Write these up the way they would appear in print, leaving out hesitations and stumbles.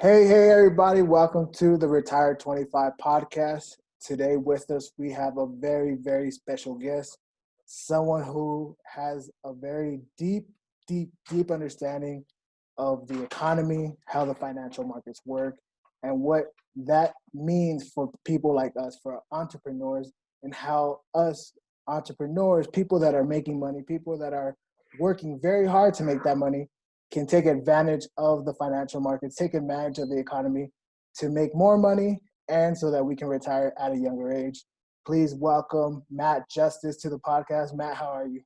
Hey, everybody. Welcome to the Retired 25 podcast. Today with us, we have a very, very special guest, someone who has a very deep understanding of the economy, how the financial markets work, and what that means for people like us, for entrepreneurs, and how us entrepreneurs, people that are making money, people that are working very hard to make that money, can take advantage of the financial markets, take advantage of the economy to make more money and so that we can retire at a younger age. Please welcome Matt Justice to the podcast. Matt, how are you?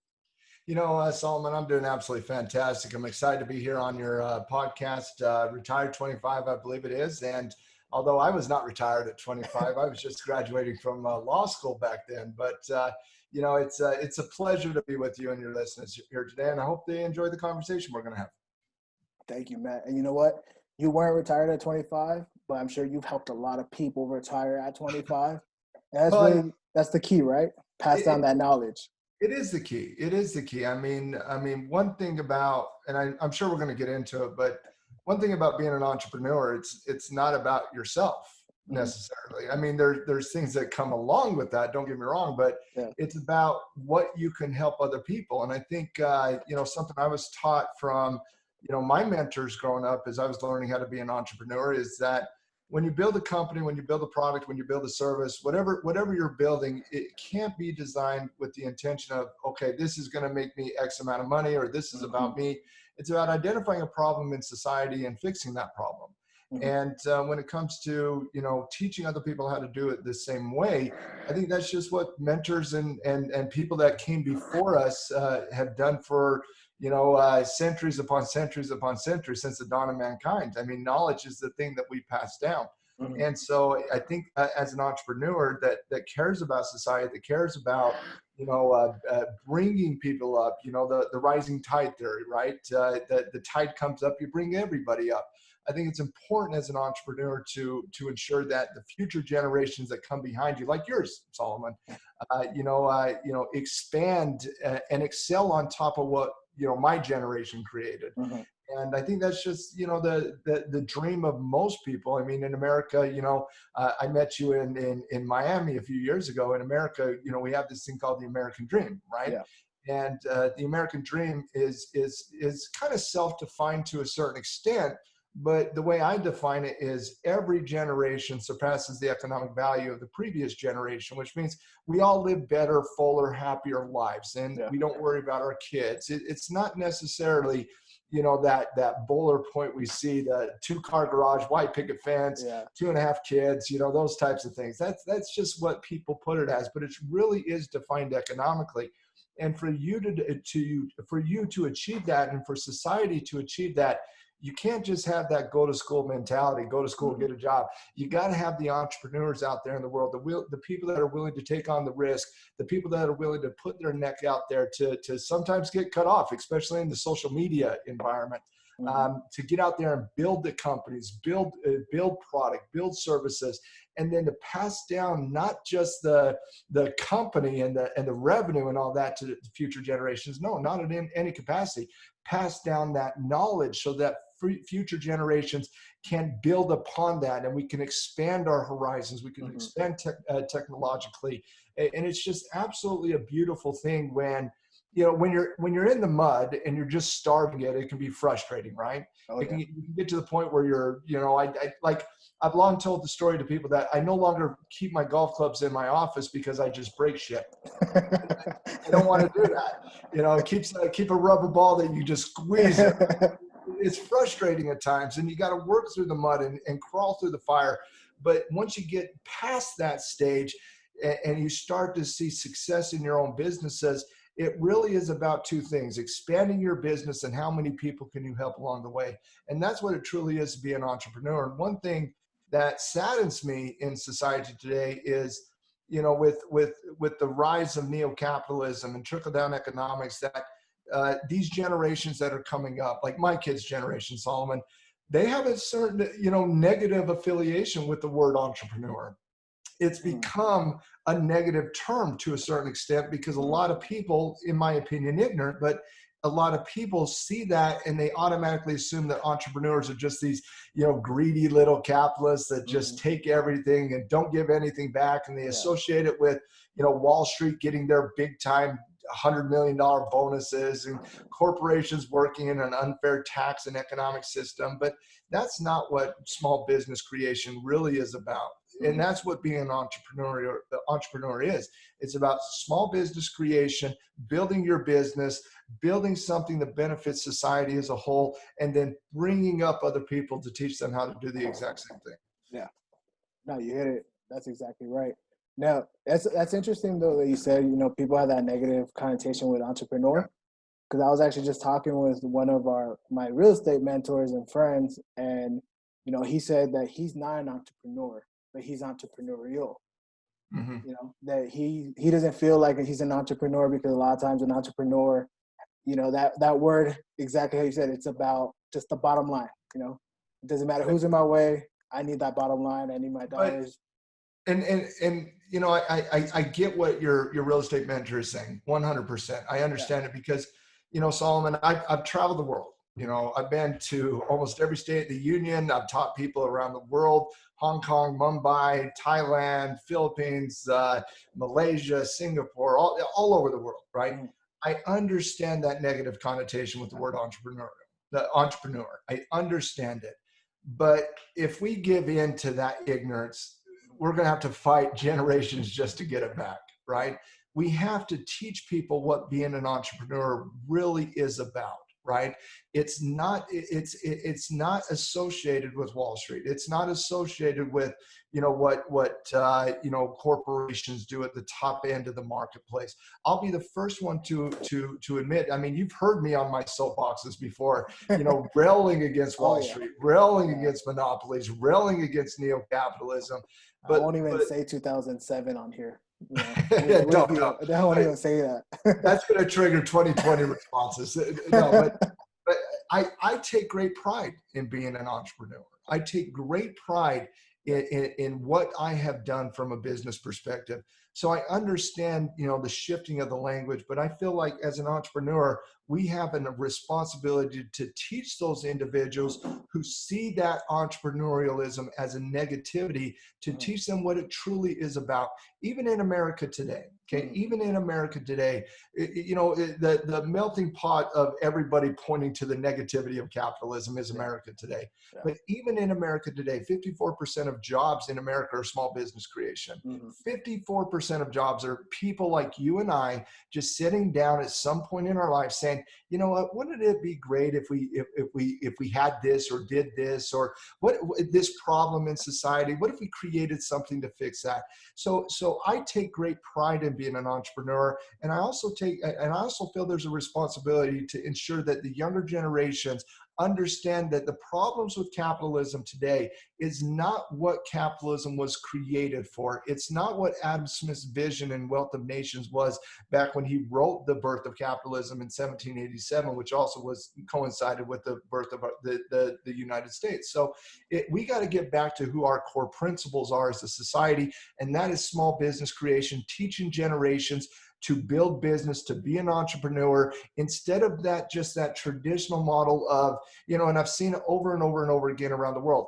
Solomon, I'm doing absolutely fantastic. I'm excited to be here on your podcast, Retired 25, I believe it is. And although I was not retired at 25, I was just graduating from law school back then. But, it's a pleasure to be with you and your listeners here today. And I hope they enjoy the conversation we're going to have. Thank you, Matt. And you know what? You weren't retired at 25, but I'm sure you've helped a lot of people retire at 25. And that's the key, right? Pass down that knowledge. It is the key. It is the key. I mean, one thing about, and I'm sure we're going to get into it, but one thing about being an entrepreneur, it's not about yourself necessarily. I mean, there's things that come along with that. Don't get me wrong, but It's about what you can help other people. And I think, something I was taught from, my mentors growing up as I was learning how to be an entrepreneur is that when you build a company, when you build a product, when you build a service, whatever you're building, it can't be designed with the intention of, okay, this is going to make me X amount of money, or this is about me. It's about identifying a problem in society and fixing that problem. And when it comes to, teaching other people how to do it the same way, I think that's just what mentors and people that came before us have done for, centuries upon centuries upon centuries since the dawn of mankind. I mean, knowledge is the thing that we pass down. And so I think as an entrepreneur that cares about society, that cares about, bringing people up, the rising tide theory, right? The tide comes up, you bring everybody up. I think it's important as an entrepreneur to ensure that the future generations that come behind you, like yours, Solomon, expand and excel on top of what, my generation created. And I think that's just, the dream of most people. I mean, in America, I met you in Miami a few years ago. In America, we have this thing called the American dream, right? Yeah. And the American dream is kind of self-defined to a certain extent. But the way I define it is every generation surpasses the economic value of the previous generation, which means we all live better, fuller, happier lives. And we don't worry about our kids. It's not necessarily, that bowler point we see, the 2-car garage, white picket fence, 2.5 kids, those types of things. That's just what people put it as, but it really is defined economically. And for you to achieve that, and for society to achieve that, you can't just have that go to school mentality, go to school, get a job. You got to have the entrepreneurs out there in the world, the people that are willing to take on the risk, the people that are willing to put their neck out there to sometimes get cut off, especially in the social media environment, to get out there and build the companies, build product, build services, and then to pass down not just the company and the revenue and all that to future generations. No, not in any capacity. Pass down that knowledge so that future generations can build upon that, and we can expand our horizons. We can expand technologically, and it's just absolutely a beautiful thing when you're in the mud and you're just starving it can be frustrating, right? You can get to the point where you're, I've long told the story to people that I no longer keep my golf clubs in my office because I just break shit. I don't want to do that. Keep a rubber ball that you just squeeze it. It's frustrating at times, and you got to work through the mud and crawl through the fire. But once you get past that stage and you start to see success in your own businesses, it really is about two things: expanding your business and how many people can you help along the way. And that's what it truly is to be an entrepreneur. And one thing that saddens me in society today is, with the rise of neo-capitalism and trickle-down economics, that these generations that are coming up, like my kids' generation, Solomon, they have a certain, negative affiliation with the word entrepreneur. It's become a negative term to a certain extent because a lot of people, in my opinion, ignorant, but a lot of people see that and they automatically assume that entrepreneurs are just these, greedy little capitalists that just take everything and don't give anything back. And they associate it with, Wall Street getting their big time $100 million bonuses and corporations working in an unfair tax and economic system. But that's not what small business creation really is about. And that's what being an entrepreneur is. It's about small business creation, building your business, building something that benefits society as a whole, and then bringing up other people to teach them how to do the exact same thing. Yeah. No, you hit it. That's exactly right. Now, that's interesting, though, that you said, people have that negative connotation with entrepreneur. Because I was actually just talking with one of my real estate mentors and friends, and, he said that he's not an entrepreneur, but he's entrepreneurial. That he doesn't feel like he's an entrepreneur because a lot of times an entrepreneur, that word, exactly how you said, it's about just the bottom line. It doesn't matter who's in my way. I need that bottom line. I need my dollars. And I get what your real estate mentor is saying 100%. I understand it because, Solomon, I've traveled the world. I've been to almost every state in the union. I've taught people around the world: Hong Kong, Mumbai, Thailand, Philippines, Malaysia, Singapore, all over the world, right? I understand that negative connotation with the word entrepreneur. I understand it. But if we give in to that ignorance, we're going to have to fight generations just to get it back, right? We have to teach people what being an entrepreneur really is about, right? It's not associated with Wall Street. It's not associated with, what corporations do at the top end of the marketplace. I'll be the first one to admit, I mean, you've heard me on my soapboxes before, railing against Wall Street, railing against monopolies, railing against neo-capitalism. But I won't even say 2007 on here. Don't even say that. That's going to trigger 2020 responses. No, but I take great pride in being an entrepreneur. I take great pride in what I have done from a business perspective. So I understand, the shifting of the language, but I feel like as an entrepreneur, we have a responsibility to teach those individuals who see that entrepreneurialism as a negativity, to teach them what it truly is about, even in America today. Okay, even in America today, the melting pot of everybody pointing to the negativity of capitalism is America today. Yeah. But even in America today, 54% of jobs in America are small business creation. 54% of jobs are people like you and I just sitting down at some point in our life saying, you know what, wouldn't it be great if we had this or did this, or what this problem in society, what if we created something to fix that? So I take great pride in being an entrepreneur, and I also feel there's a responsibility to ensure that the younger generations understand that the problems with capitalism today is not what capitalism was created for. It's not what Adam Smith's vision in Wealth of Nations was back when he wrote The Birth of Capitalism in 1787, which also coincided with the birth of the United States. So we got to get back to who our core principles are as a society, and that is small business creation, teaching generations to build business, to be an entrepreneur, instead of just that traditional model of, and I've seen it over and over and over again around the world,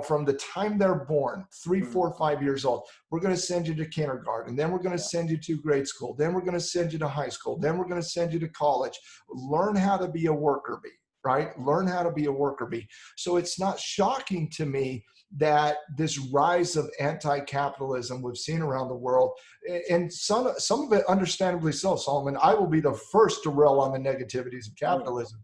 from the time they're born, 3, 4, 5 years old, we're going to send you to kindergarten, then we're going to send you to grade school, then we're going to send you to high school, then we're going to send you to college. Learn how to be a worker bee, right? Learn how to be a worker bee. So it's not shocking to me that this rise of anti-capitalism we've seen around the world, and some of it understandably so, Solomon. I will be the first to rail on the negativities of capitalism,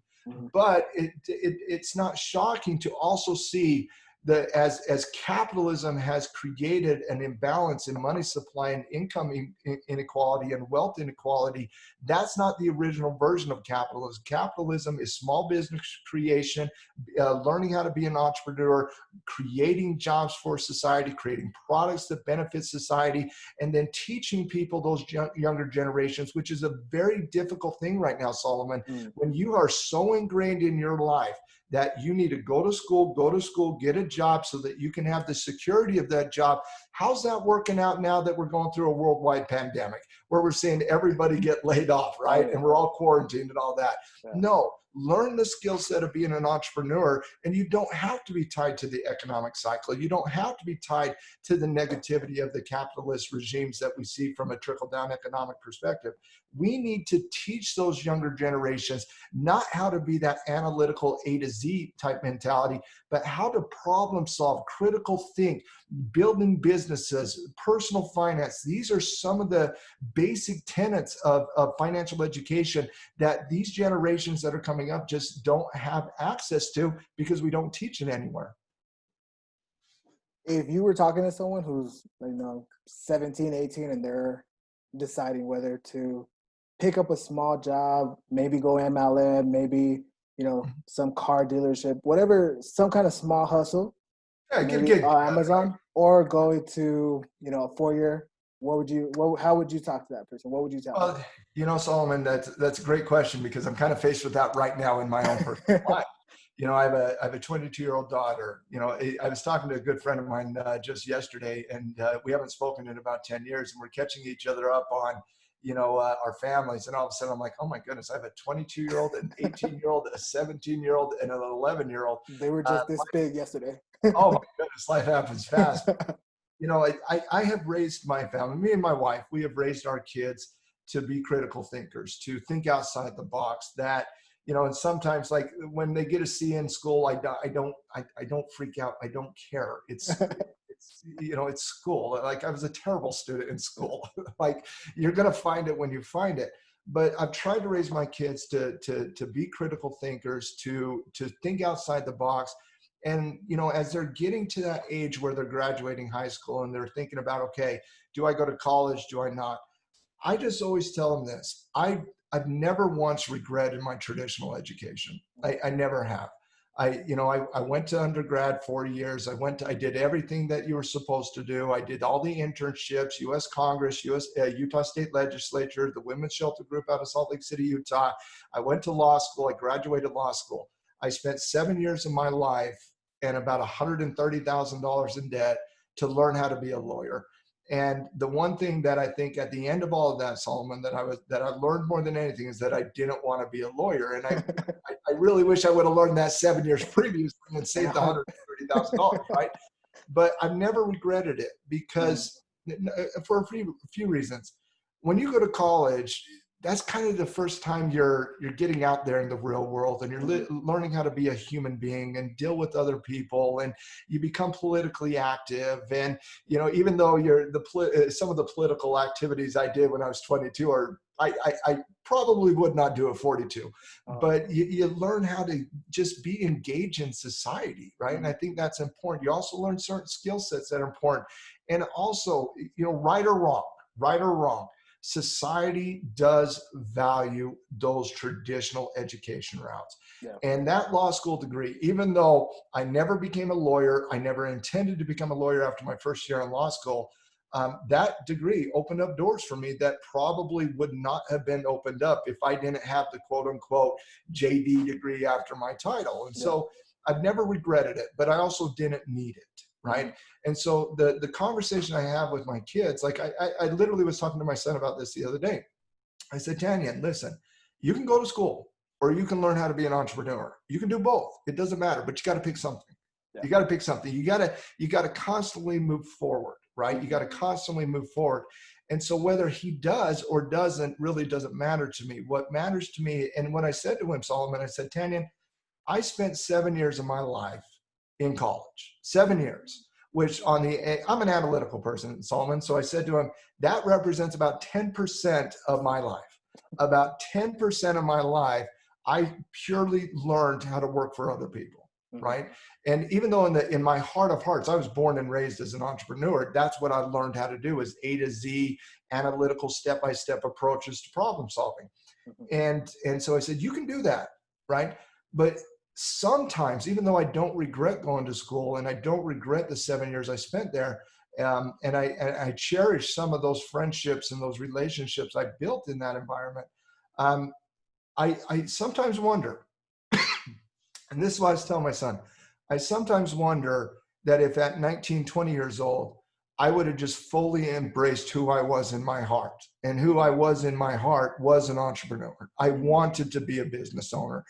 but it's not shocking to also see that as capitalism has created an imbalance in money supply and income inequality and wealth inequality, that's not the original version of capitalism. Capitalism is small business creation, learning how to be an entrepreneur, creating jobs for society, creating products that benefit society, and then teaching people, those younger generations, which is a very difficult thing right now, Solomon, when you are so ingrained in your life that you need to go to school, get a job so that you can have the security of that job. How's that working out now that we're going through a worldwide pandemic? where we're seeing everybody get laid off, right? And we're all quarantined and all that. No, learn the skill set of being an entrepreneur, and you don't have to be tied to the economic cycle. You don't have to be tied to the negativity of the capitalist regimes that we see from a trickle-down economic perspective. We need to teach those younger generations not how to be that analytical A to Z type mentality, but how to problem solve, critical think, building businesses, personal finance. These are some of the basic tenets of financial education that these generations that are coming up just don't have access to because we don't teach it anywhere. If you were talking to someone who's 17, 18, and they're deciding whether to pick up a small job, maybe go MLM, maybe some car dealership, whatever, some kind of small hustle, get a gig, Amazon, right? Or go to a 4-year, how would you talk to that person? What would you tell them? Solomon, that's a great question, because I'm kind of faced with that right now in my own personal life. I have a 22-year-old daughter. I was talking to a good friend of mine just yesterday, and we haven't spoken in about 10 years, and we're catching each other up on our families. And all of a sudden I'm like, oh my goodness, I have a 22-year-old, an 18-year-old, a 17-year-old, and an 11-year-old. They were just this big yesterday. Oh my goodness, life happens fast. I have raised my family, me and my wife, we have raised our kids to be critical thinkers, to think outside the box. That, and sometimes, like, when they get a C in school, I don't freak out. I don't care. It's school. Like, I was a terrible student in school. Like, you're going to find it when you find it. But I've tried to raise my kids to be critical thinkers, to think outside the box. And, as they're getting to that age where they're graduating high school and they're thinking about, okay, do I go to college? Do I not? I just always tell them this. I've never once regretted my traditional education. I never have. I went to undergrad 4 years. I did everything that you were supposed to do. I did all the internships, U.S. Congress, Utah State Legislature, the Women's Shelter Group out of Salt Lake City, Utah. I went to law school. I graduated law school. I spent 7 years of my life and about $130,000 in debt to learn how to be a lawyer. And the one thing that I think at the end of all of that, Salomon, that I learned more than anything is that I didn't want to be a lawyer. And I really wish I would have learned that 7 years previously and saved $130,000, right? But I've never regretted it, because for a few reasons. When you go to college, that's kind of the first time you're getting out there in the real world, and you're learning how to be a human being and deal with other people, and you become politically active. And even though some of the political activities I did when I was 22 I probably would not do at 42, but you learn how to just be engaged in society, right? And I think that's important. You also learn certain skill sets that are important, and also, right or wrong, society does value those traditional education routes. Yeah. And that law school degree, even though I never became a lawyer, I never intended to become a lawyer after my first year in law school, that degree opened up doors for me that probably would not have been opened up if I didn't have the quote unquote JD degree after my title. And so I've never regretted it, but I also didn't need it. Right. And so the conversation I have with my kids, like I literally was talking to my son about this the other day. I said, Tanya, listen, you can go to school or you can learn how to be an entrepreneur. You can do both. It doesn't matter, but you got to pick something. Yeah. You got to pick something. You got to constantly move forward, right? You got to constantly move forward. And so whether he does or doesn't really doesn't matter to me. What matters to me, and when I said to him, Solomon, I said, Tanya, I spent 7 years of my life in college, 7 years, which I'm an analytical person, Salomon. So I said to him, that represents about 10% of my life. About 10% of my life, I purely learned how to work for other people, right? And even though in my heart of hearts, I was born and raised as an entrepreneur, that's what I learned how to do, is A to Z, analytical step-by-step approaches to problem solving. And so I said, you can do that, right? But sometimes, even though I don't regret going to school and I don't regret the 7 years I spent there, and I cherish some of those friendships and those relationships I built in that environment, I sometimes wonder, and this is what I was telling my son, I sometimes wonder that if at 19, 20 years old, I would have just fully embraced who I was in my heart. And who I was in my heart was an entrepreneur. I wanted to be a business owner.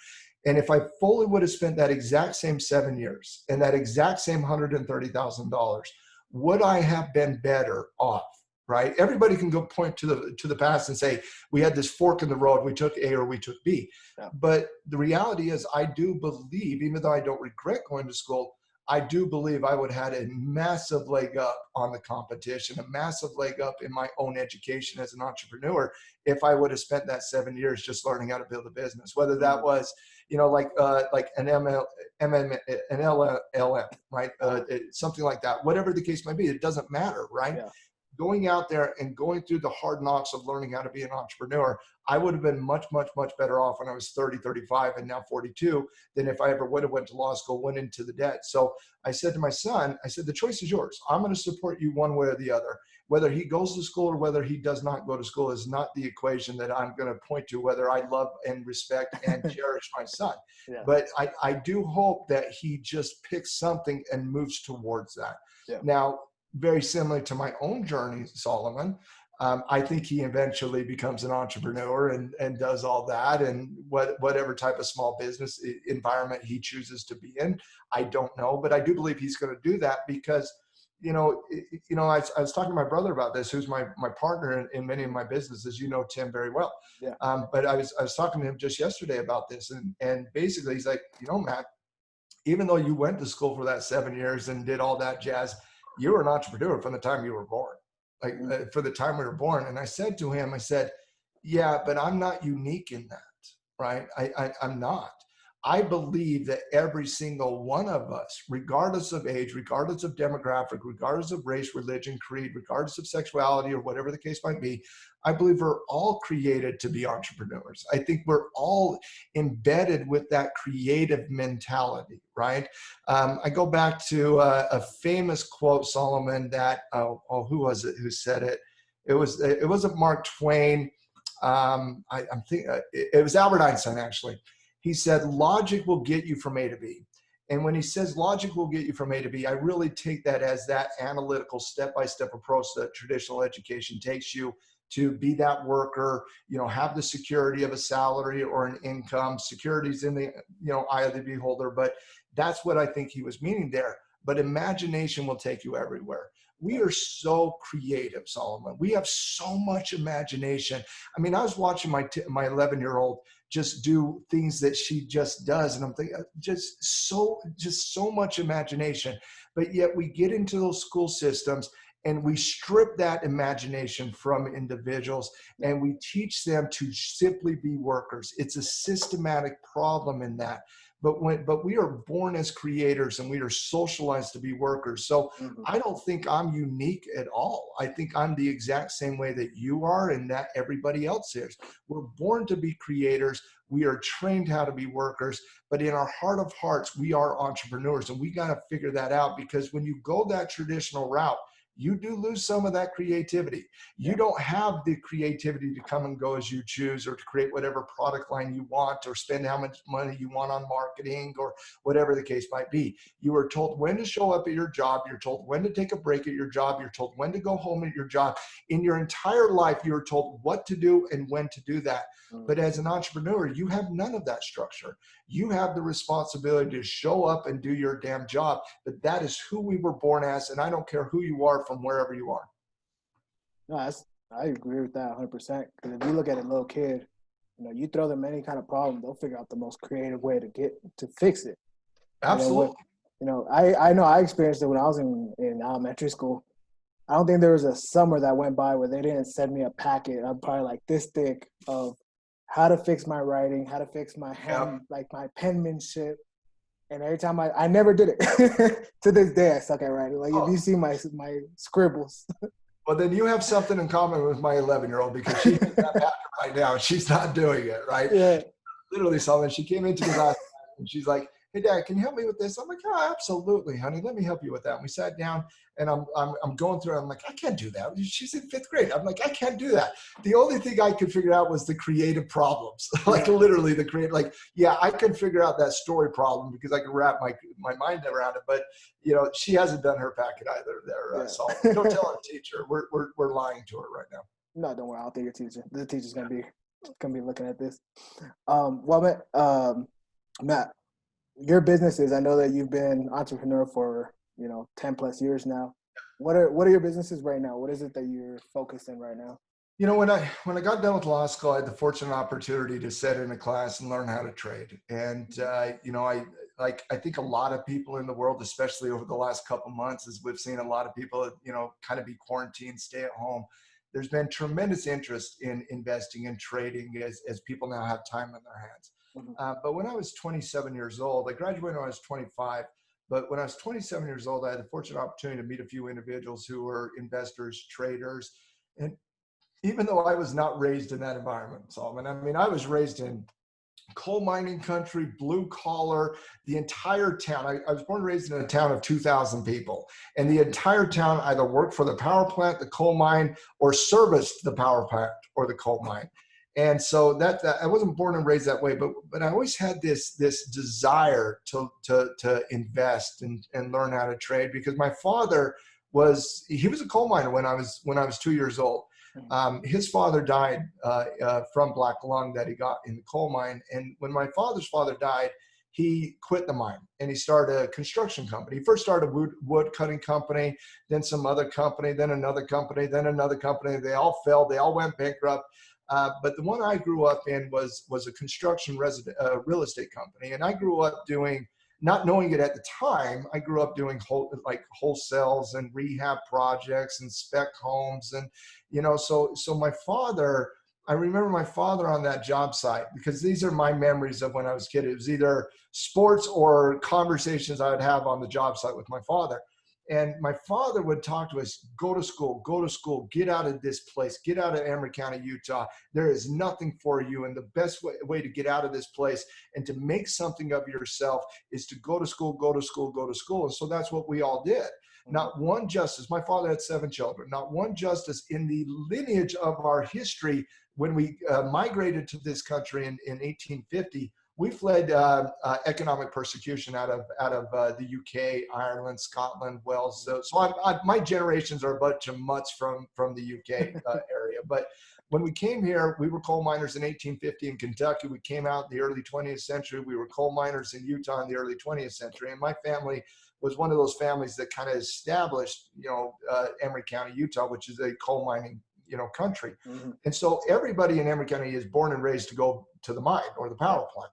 And if I fully would have spent that exact same 7 years and that exact same $130,000, would I have been better off? Right? Everybody can go point to the past and say, we had this fork in the road, we took A or we took B. Yeah. But the reality is, I do believe, even though I don't regret going to school, I do believe I would have had a massive leg up on the competition, a massive leg up in my own education as an entrepreneur if I would have spent that 7 years just learning how to build a business, whether that was, like an LLM, right? Something like that, whatever the case might be, it doesn't matter, right? Yeah. Going out there and going through the hard knocks of learning how to be an entrepreneur, I would have been much, much, much better off when I was 30, 35, and now 42 than if I ever would have went to law school, went into the debt. So I said to my son, I said, the choice is yours. I'm going to support you one way or the other. Whether he goes to school or whether he does not go to school is not the equation that I'm going to point to, whether I love and respect and cherish my son. Yeah. But I do hope that he just picks something and moves towards that. Yeah. Now, very similar to my own journey, Salomon, I think he eventually becomes an entrepreneur and does all that, and whatever type of small business environment he chooses to be in, I don't know, but I do believe he's going to do that because, I was talking to my brother about this, who's my partner in many of my businesses. You know Tim very well. Yeah. But I was talking to him just yesterday about this, and basically he's like, Matt, even though you went to school for that 7 years and did all that jazz, you were an entrepreneur from the time you were born, for the time we were born. And I said to him, I said, yeah, but I'm not unique in that, right? I'm not. I believe that every single one of us, regardless of age, regardless of demographic, regardless of race, religion, creed, regardless of sexuality or whatever the case might be, I believe we're all created to be entrepreneurs. I think we're all embedded with that creative mentality, right? I go back to a famous quote, Salomon, that, who was it who said it? It wasn't Mark Twain. It was Albert Einstein, actually. He said, logic will get you from A to B. And when he says logic will get you from A to B, I really take that as that analytical step-by-step approach that traditional education takes you to be that worker, have the security of a salary or an income. Security's in the, eye of the beholder, but that's what I think he was meaning there. But imagination will take you everywhere. We are so creative, Salomon. We have so much imagination. I mean, I was watching my 11-year-old just do things that she just does, and I'm thinking, just so much imagination. But yet we get into those school systems and we strip that imagination from individuals and we teach them to simply be workers. It's a systematic problem in that. But we are born as creators and we are socialized to be workers. So I don't think I'm unique at all. I think I'm the exact same way that you are and that everybody else is. We're born to be creators. We are trained how to be workers, but in our heart of hearts, we are entrepreneurs, and we got to figure that out, because when you go that traditional route, you do lose some of that creativity. You don't have the creativity to come and go as you choose, or to create whatever product line you want, or spend how much money you want on marketing, or whatever the case might be. You are told when to show up at your job. You're told when to take a break at your job. You're told when to go home at your job. In your entire life, you're told what to do and when to do that. But as an entrepreneur, you have none of that structure. You have the responsibility to show up and do your damn job. But that is who we were born as, and I don't care who you are from wherever you are. No, I agree with that 100%. Because if you look at a little kid, you throw them any kind of problem, they'll figure out the most creative way to fix it. Absolutely. I know I experienced it when I was in elementary school. I don't think there was a summer that went by where they didn't send me a packet. I'm probably like this thick of how to fix my writing, how to fix my hand, like my penmanship. And every time I never did it. To this day, I suck at writing. Like, if you see my scribbles. Well, then you have something in common with my 11-year-old, because she's in that pattern right now. She's not doing it, right? Yeah. Literally, Salomon, she came into the last and she's like, hey Dad, can you help me with this? I'm like, oh, absolutely, honey. Let me help you with that. And we sat down and I'm going through it. I'm like, I can't do that. She's in 5th grade. I'm like, I can't do that. The only thing I could figure out was the creative problems, like literally the creative, like, yeah, I can figure out that story problem because I can wrap my mind around it. But, you know, she hasn't done her packet either there. So don't tell our teacher. We're lying to her right now. No, don't worry. I'll tell your teacher. The teacher's gonna be looking at this. Well, Matt, your businesses. I know that you've been entrepreneur for 10 plus years now. What are your businesses right now? What is it that you're focused in right now? You know, when I got done with law school, I had the fortunate opportunity to sit in a class and learn how to trade. And you know, I think a lot of people in the world, especially over the last couple months, as we've seen a lot of people, kind of be quarantined, stay at home. There's been tremendous interest in investing and trading as people now have time on their hands. But when I was 27 years old, I graduated when I was 25. But when I was 27 years old, I had the fortunate opportunity to meet a few individuals who were investors, traders. And even though I was not raised in that environment, Salomon, I mean, I was raised in coal mining country, blue collar, the entire town. I was born and raised in a town of 2,000 people, and the entire town either worked for the power plant, the coal mine, or serviced the power plant or the coal mine. And so that I wasn't born and raised that way, but I always had this desire to invest and learn how to trade, because my father was a coal miner when I was 2 years old. His father died from black lung that he got in the coal mine. And when my father's father died, he quit the mine and he started a construction company. He first started a wood cutting company, then some other company, then another company, then another company. They all failed. They all went bankrupt. But the one I grew up in was a construction real estate company. And I grew up doing, not knowing it at the time, I grew up doing wholesales and rehab projects and spec homes. And, so my father, I remember my father on that job site, because these are my memories of when I was a kid. It was either sports or conversations I would have on the job site with my father. And my father would talk to us, go to school, get out of this place, get out of Emory County, Utah. There is nothing for you. And the best way to get out of this place and to make something of yourself is to go to school. And so that's what we all did. Not one justice. My father had 7 children. Not one justice in the lineage of our history. When we migrated to this country in 1850, we fled economic persecution out of the UK, Ireland, Scotland, Wales. So my generations are a bunch of mutts from the UK area. But when we came here, we were coal miners in 1850 in Kentucky. We came out in the early 20th century. We were coal miners in Utah in the early 20th century. And my family was one of those families that kind of established, Emory County, Utah, which is a coal mining country. And so everybody in Emory County is born and raised to go to the mine or the power plant.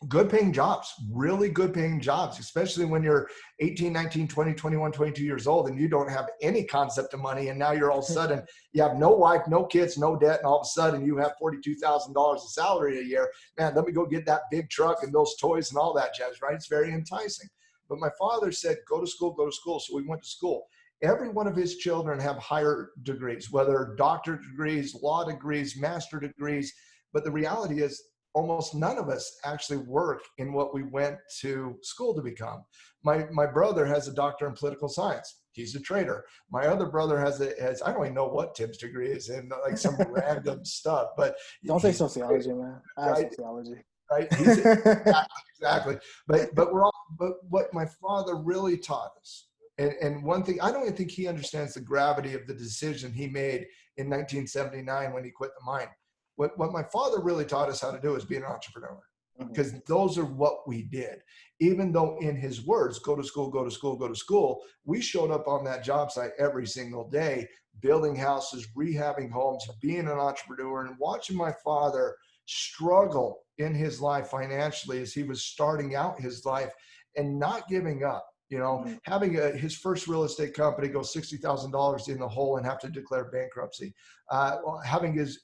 Good paying jobs, really good paying jobs, especially when you're 18, 19, 20, 21, 22 years old and you don't have any concept of money. And now you're all of a sudden, you have no wife, no kids, no debt. And all of a sudden you have $42,000 of salary a year. Man, let me go get that big truck and those toys and all that jazz, right? It's very enticing. But my father said, go to school. So we went to school. Every one of his children have higher degrees, whether doctorate degrees, law degrees, master degrees. But the reality is, almost none of us actually work in what we went to school to become. My brother has a doctor in political science. He's a trader. My other brother has I don't even know what Tim's degree is in, like some random stuff. But don't say sociology, man. I have sociology. Right? Exactly. But what my father really taught us, and one thing, I don't even think he understands the gravity of the decision he made in 1979 when he quit the mine. What my father really taught us how to do is be an entrepreneur, because those are what we did. Even though in his words, go to school, we showed up on that job site every single day, building houses, rehabbing homes, being an entrepreneur, and watching my father struggle in his life financially as he was starting out his life and not giving up. Having his first real estate company go $60,000 in the hole and have to declare bankruptcy, having his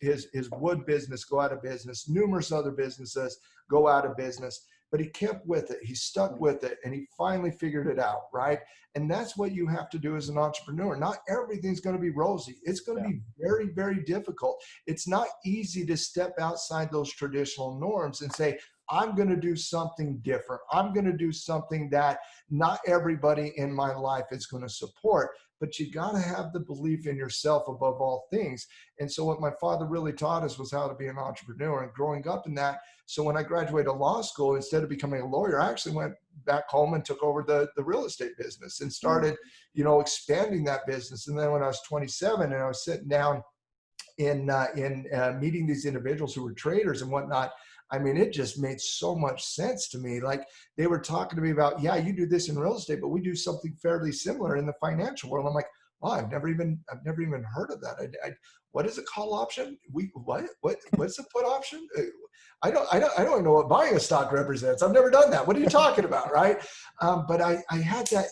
wood business go out of business, numerous other businesses go out of business, but he kept with it. He stuck with it, and he finally figured it out, right? And that's what you have to do as an entrepreneur. Not everything's going to be rosy. It's going to be very, very difficult. It's not easy to step outside those traditional norms and say, I'm going to do something different. I'm going to do something that not everybody in my life is going to support. But you got to have the belief in yourself above all things. And so what my father really taught us was how to be an entrepreneur, and growing up in that. So when I graduated law school, instead of becoming a lawyer, I actually went back home and took over the real estate business and started, expanding that business. And then when I was 27 and I was sitting down in meeting these individuals who were traders and whatnot, I mean, it just made so much sense to me. Like, they were talking to me about, yeah, you do this in real estate, but we do something fairly similar in the financial world. I'm like, oh, I've never even heard of that. What is a call option? What's a put option? I don't know what buying a stock represents. I've never done that. What are you talking about, right? But I had that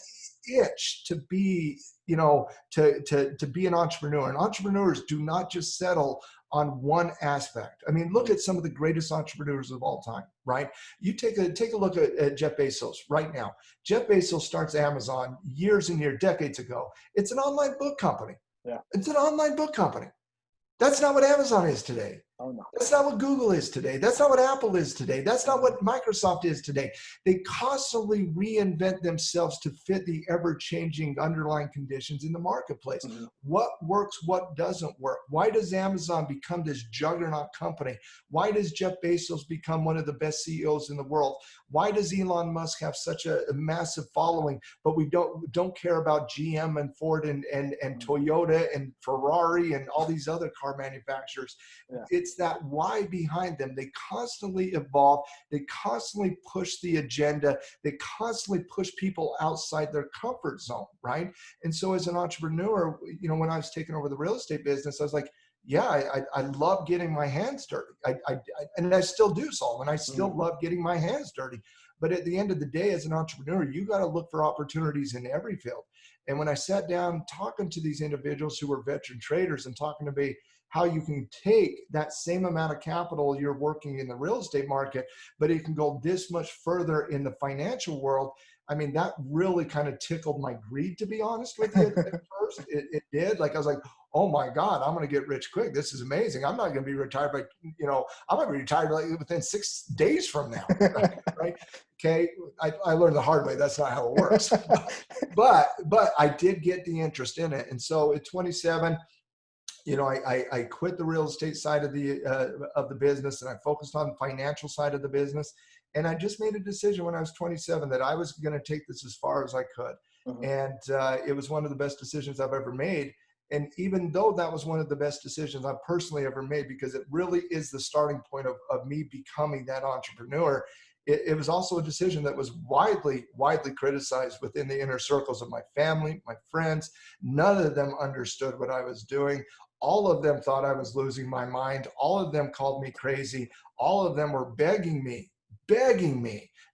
itch to be, to be an entrepreneur. And entrepreneurs do not just settle on one aspect. I mean, look at some of the greatest entrepreneurs of all time, right? You take a look at Jeff Bezos right now. Jeff Bezos starts Amazon years and years, decades ago. It's an online book company. Yeah. It's an online book company. That's not what Amazon is today. Oh, no. That's not what Google is today. That's not what Apple is today. That's not what Microsoft is today. They constantly reinvent themselves to fit the ever-changing underlying conditions in the marketplace. Mm-hmm. What works, what doesn't work? Why does Amazon become this juggernaut company? Why does Jeff Bezos become one of the best CEOs in the world? Why does Elon Musk have such a massive following, but we don't care about GM and Ford and Toyota and Ferrari and all these other car manufacturers? Yeah. It's that why behind them. They constantly evolve. They constantly push the agenda. They constantly push people outside their comfort zone, right? And so as an entrepreneur, when I was taking over the real estate business, I was like, yeah, I love getting my hands dirty. And I still do, Salomon. I still love getting my hands dirty. But at the end of the day, as an entrepreneur, you got to look for opportunities in every field. And when I sat down talking to these individuals who were veteran traders and talking to me how you can take that same amount of capital you're working in the real estate market, but it can go this much further in the financial world. I mean, that really kind of tickled my greed, to be honest with you. At first, it did. Like, I was like, oh my God, I'm going to get rich quick. This is amazing. I'm not going to be retired by, I'm going to be retired like within 6 days from now. Right? Okay. I learned the hard way. That's not how it works. but I did get the interest in it. And so at 27, I quit the real estate side of the business, and I focused on the financial side of the business. And I just made a decision when I was 27 that I was going to take this as far as I could. Mm-hmm. And it was one of the best decisions I've ever made. And even though that was one of the best decisions I've personally ever made, because it really is the starting point of me becoming that entrepreneur, it was also a decision that was widely criticized within the inner circles of my family, my friends. None of them understood what I was doing. All of them thought I was losing my mind. All of them called me crazy. All of them were begging me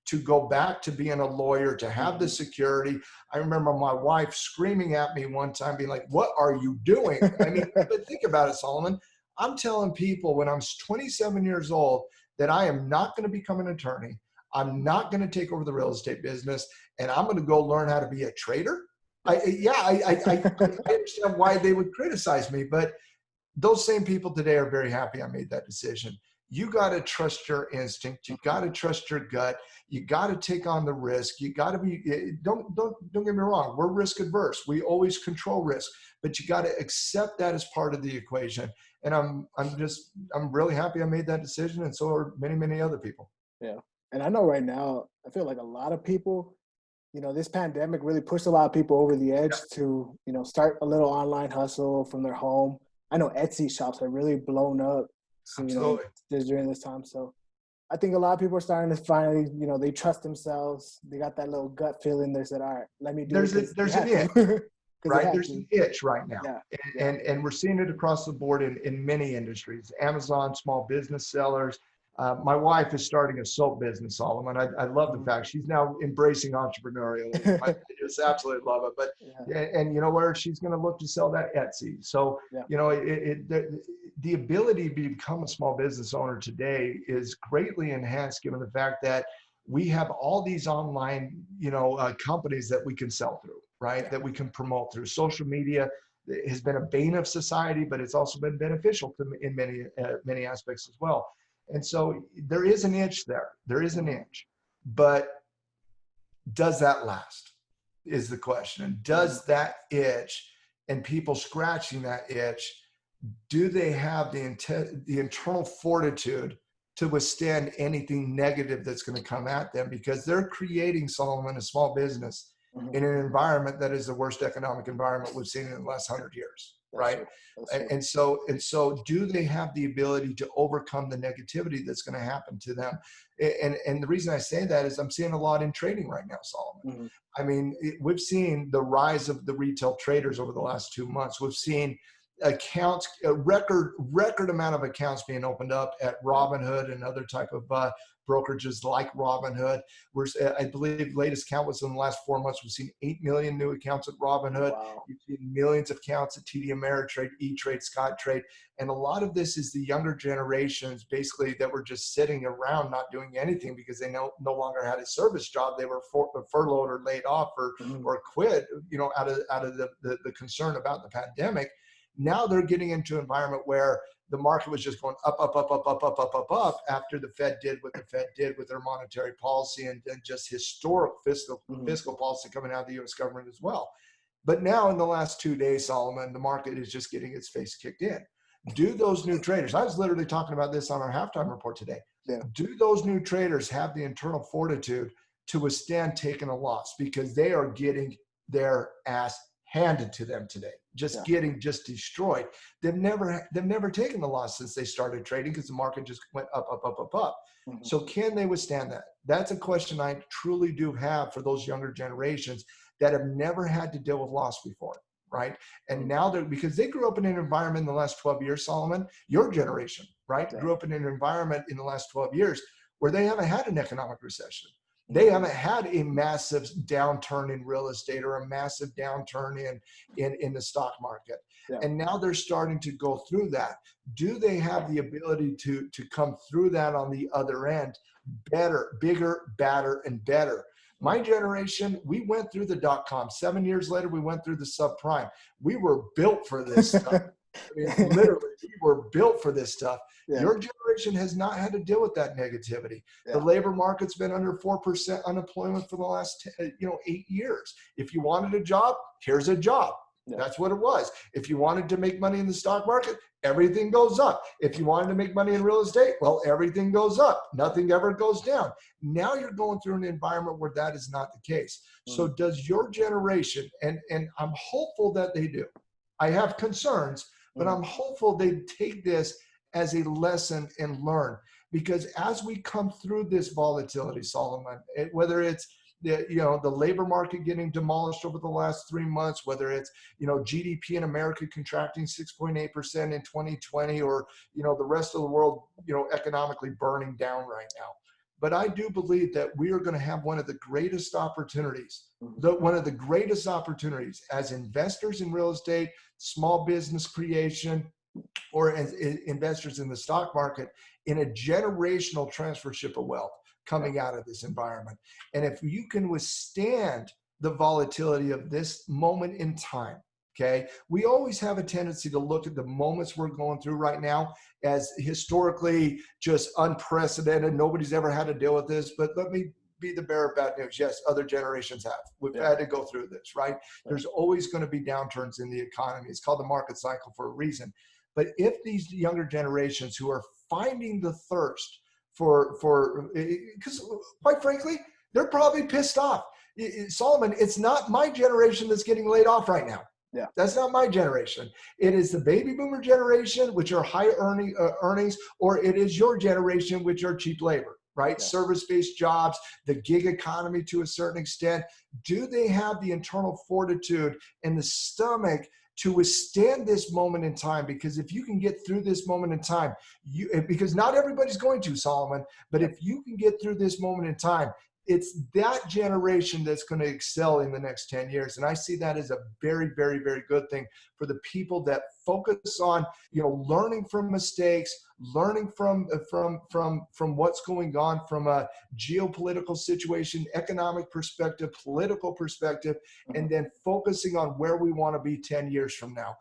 to go back to being a lawyer, to have the security. I remember my wife screaming at me one time, being like, what are you doing? I mean, but think about it, Salomon. I'm telling people when I'm 27 years old that I am not going to become an attorney. I'm not going to take over the real estate business, and I'm going to go learn how to be a trader. I understand why they would criticize me, but those same people today are very happy I made that decision. You got to trust your instinct. You got to trust your gut. You got to take on the risk. You got to be, don't get me wrong. We're risk adverse. We always control risk, but you got to accept that as part of the equation. And I'm really happy I made that decision. And so are many, many other people. Yeah. And I know right now, I feel like a lot of people, this pandemic really pushed a lot of people over the edge to, start a little online hustle from their home. I know Etsy shops have really blown up. So, during this time. So I think a lot of people are starting to finally, they trust themselves. They got that little gut feeling. They said, all right, let me do it. There's an itch, right? There's an itch right now. Yeah. And we're seeing it across the board in many industries. Amazon, small business sellers. My wife is starting a soap business, Salomon. I love the fact she's now embracing entrepreneurial. I just absolutely love it. But and you know where she's going to look to sell that Etsy. So the ability to become a small business owner today is greatly enhanced given the fact that we have all these online companies that we can sell through, right? That we can promote through. Social media has been a bane of society, but it's also been beneficial in many aspects as well. And so there is an itch there. There is an itch. But does that last is the question. And does that itch and people scratching that itch, do they have the internal fortitude to withstand anything negative that's going to come at them? Because they're creating, Solomon, a small business in an environment that is the worst economic environment we've seen in the last 100 years, right? And so do they have the ability to overcome the negativity that's going to happen to them? And the reason I say that is I'm seeing a lot in trading right now, Solomon. I mean, we've seen the rise of the retail traders over the last 2 months. We've seen accounts, a record amount of accounts being opened up at Robinhood and other type of brokerages like Robinhood. I believe latest count was in the last 4 months, we've seen 8 million new accounts at Robinhood. Wow. You've seen millions of accounts at TD Ameritrade, E-Trade, Scottrade. And a lot of this is the younger generations basically that were just sitting around not doing anything because they no longer had a service job. They were furloughed or laid off or quit, out of the concern about the pandemic. Now they're getting into an environment where the market was just going up after the Fed did what the Fed did with their monetary policy and just historic fiscal policy coming out of the U.S. government as well. But now in the last 2 days, Solomon, the market is just getting its face kicked in. Do those new traders, I was literally talking about this on our halftime report today. Yeah. Do those new traders have the internal fortitude to withstand taking a loss? Because they are getting their ass handed to them today, getting destroyed. They've never taken the loss since they started trading because the market just went up. So can they withstand that? That's a question I truly do have for those younger generations that have never had to deal with loss before, right? And now because they grew up in an environment in the last 12 years, Solomon, your generation, right? Grew up in an environment in the last 12 years where they haven't had an economic recession. They haven't had a massive downturn in real estate or a massive downturn in the stock market. Yeah. And now they're starting to go through that. Do they have the ability to come through that on the other end better, bigger, badder, and better? My generation, we went through the dot-com. 7 years later, we went through the subprime. We were built for this stuff. I mean, literally, we were built for this stuff. Yeah. Your generation has not had to deal with that negativity. Yeah. The labor market's been under 4% unemployment for the last 8 years. If you wanted a job, here's a job. Yeah. That's what it was. If you wanted to make money in the stock market, everything goes up. If you wanted to make money in real estate, well, everything goes up. Nothing ever goes down. Now you're going through an environment where that is not the case. So does your generation, and I'm hopeful that they do. I have concerns, but I'm hopeful they take this as a lesson and learn. Because as we come through this volatility, Solomon, whether it's the labor market getting demolished over the last 3 months, whether it's GDP in America contracting 6.8% in 2020, or the rest of the world economically burning down right now. But I do believe that we are going to have one of the greatest opportunities, as investors in real estate, small business creation, or as investors in the stock market, in a generational transfership of wealth coming out of this environment. And if you can withstand the volatility of this moment in time, okay, we always have a tendency to look at the moments we're going through right now as historically just unprecedented. Nobody's ever had to deal with this, but let me be the bearer of bad news. Yes, other generations have. We've had to go through this, right? There's always going to be downturns in the economy. It's called the market cycle for a reason. But if these younger generations who are finding the thirst because quite frankly, they're probably pissed off. Solomon, it's not my generation that's getting laid off right now. Yeah, that's not my generation. It is the baby boomer generation, which are high earnings, or it is your generation, which are cheap labor, right? Yeah. Service-based jobs, the gig economy to a certain extent. Do they have the internal fortitude and the stomach to withstand this moment in time? Because if you can get through this moment in time, because not everybody's going to, Solomon, but if you can get through this moment in time, it's that generation that's going to excel in the next 10 years. And I see that as a very, very, very good thing for the people that focus on, learning from mistakes, learning from what's going on from a geopolitical situation, economic perspective, political perspective, and then focusing on where we want to be 10 years from now.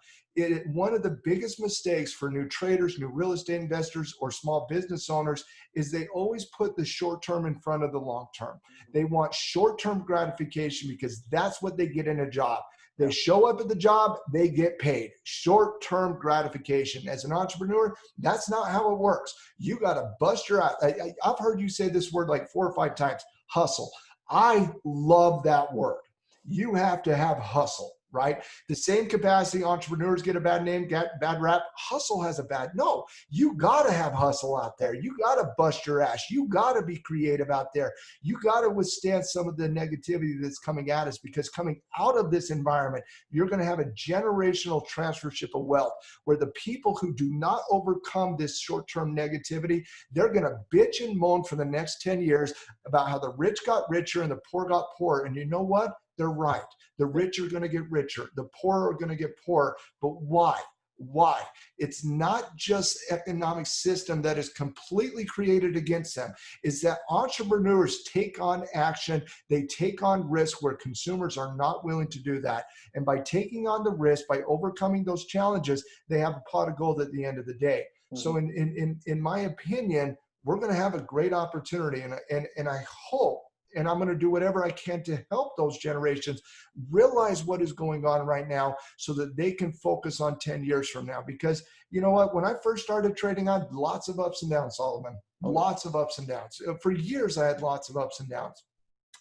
One of the biggest mistakes for new traders, new real estate investors, or small business owners is they always put the short term in front of the long term. They want short-term gratification because that's what they get in a job. They show up at the job, they get paid. Short-term gratification. As an entrepreneur, that's not how it works. You got to bust your ass. I've heard you say this word like 4 or 5 times, hustle. I love that word. You have to have hustle, right? The same capacity entrepreneurs get a bad name, get bad rap. Hustle has a bad, no, you got to have hustle out there. You got to bust your ass. You got to be creative out there. You got to withstand some of the negativity that's coming at us, because coming out of this environment, you're going to have a generational transfership of wealth where the people who do not overcome this short-term negativity, they're going to bitch and moan for the next 10 years about how the rich got richer and the poor got poorer. And you know what? They're right. The rich are going to get richer. The poor are going to get poorer. But why? Why? It's not just economic system that is completely created against them. It's that entrepreneurs take on action. They take on risk where consumers are not willing to do that. And by taking on the risk, by overcoming those challenges, they have a pot of gold at the end of the day. So in my opinion, we're going to have a great opportunity. And I hope, and I'm going to do whatever I can to help those generations realize what is going on right now so that they can focus on 10 years from now. Because you know what? When I first started trading, I had lots of ups and downs, Solomon. Lots of ups and downs. For years, I had lots of ups and downs.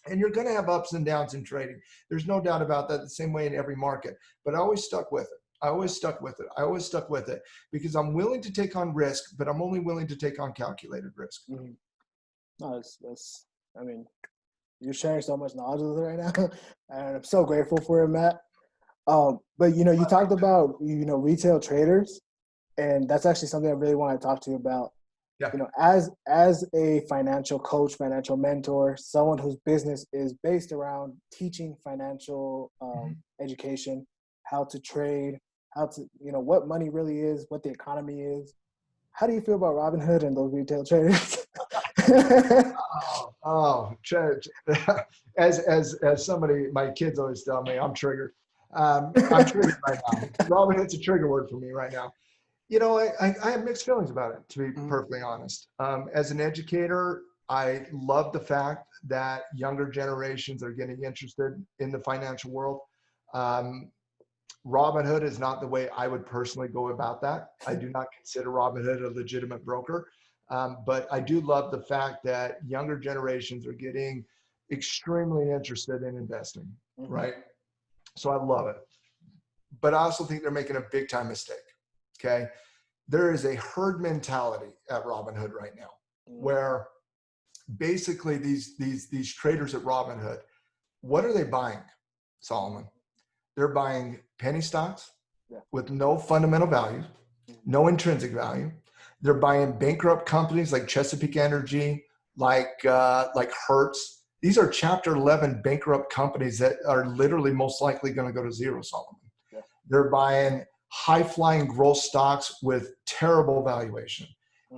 And you're going to have ups and downs in trading. There's no doubt about that, the same way in every market. But I always stuck with it. I always stuck with it because I'm willing to take on risk, but I'm only willing to take on calculated risk. No, I mean, you're sharing so much knowledge with it right now, and I'm so grateful for it, Matt. But you talked about retail traders, and that's actually something I really want to talk to you about. Yeah. As a financial coach, financial mentor, someone whose business is based around teaching financial education, how to trade, how to what money really is, what the economy is. How do you feel about Robinhood and those retail traders? As somebody, my kids always tell me, I'm triggered. I'm triggered right now. Robinhood's a trigger word for me right now. I have mixed feelings about it, to be perfectly honest. As an educator, I love the fact that younger generations are getting interested in the financial world. Robinhood is not the way I would personally go about that. I do not consider Robinhood a legitimate broker. But I do love the fact that younger generations are getting extremely interested in investing, right? So I love it. But I also think they're making a big time mistake, okay? There is a herd mentality at Robinhood right now where basically these traders at Robinhood, what are they buying, Solomon? They're buying penny stocks with no fundamental value, no intrinsic value. They're buying bankrupt companies like Chesapeake Energy, like Hertz. These are Chapter 11 bankrupt companies that are literally most likely going to go to zero, Solomon. Yeah. They're buying high-flying growth stocks with terrible valuation.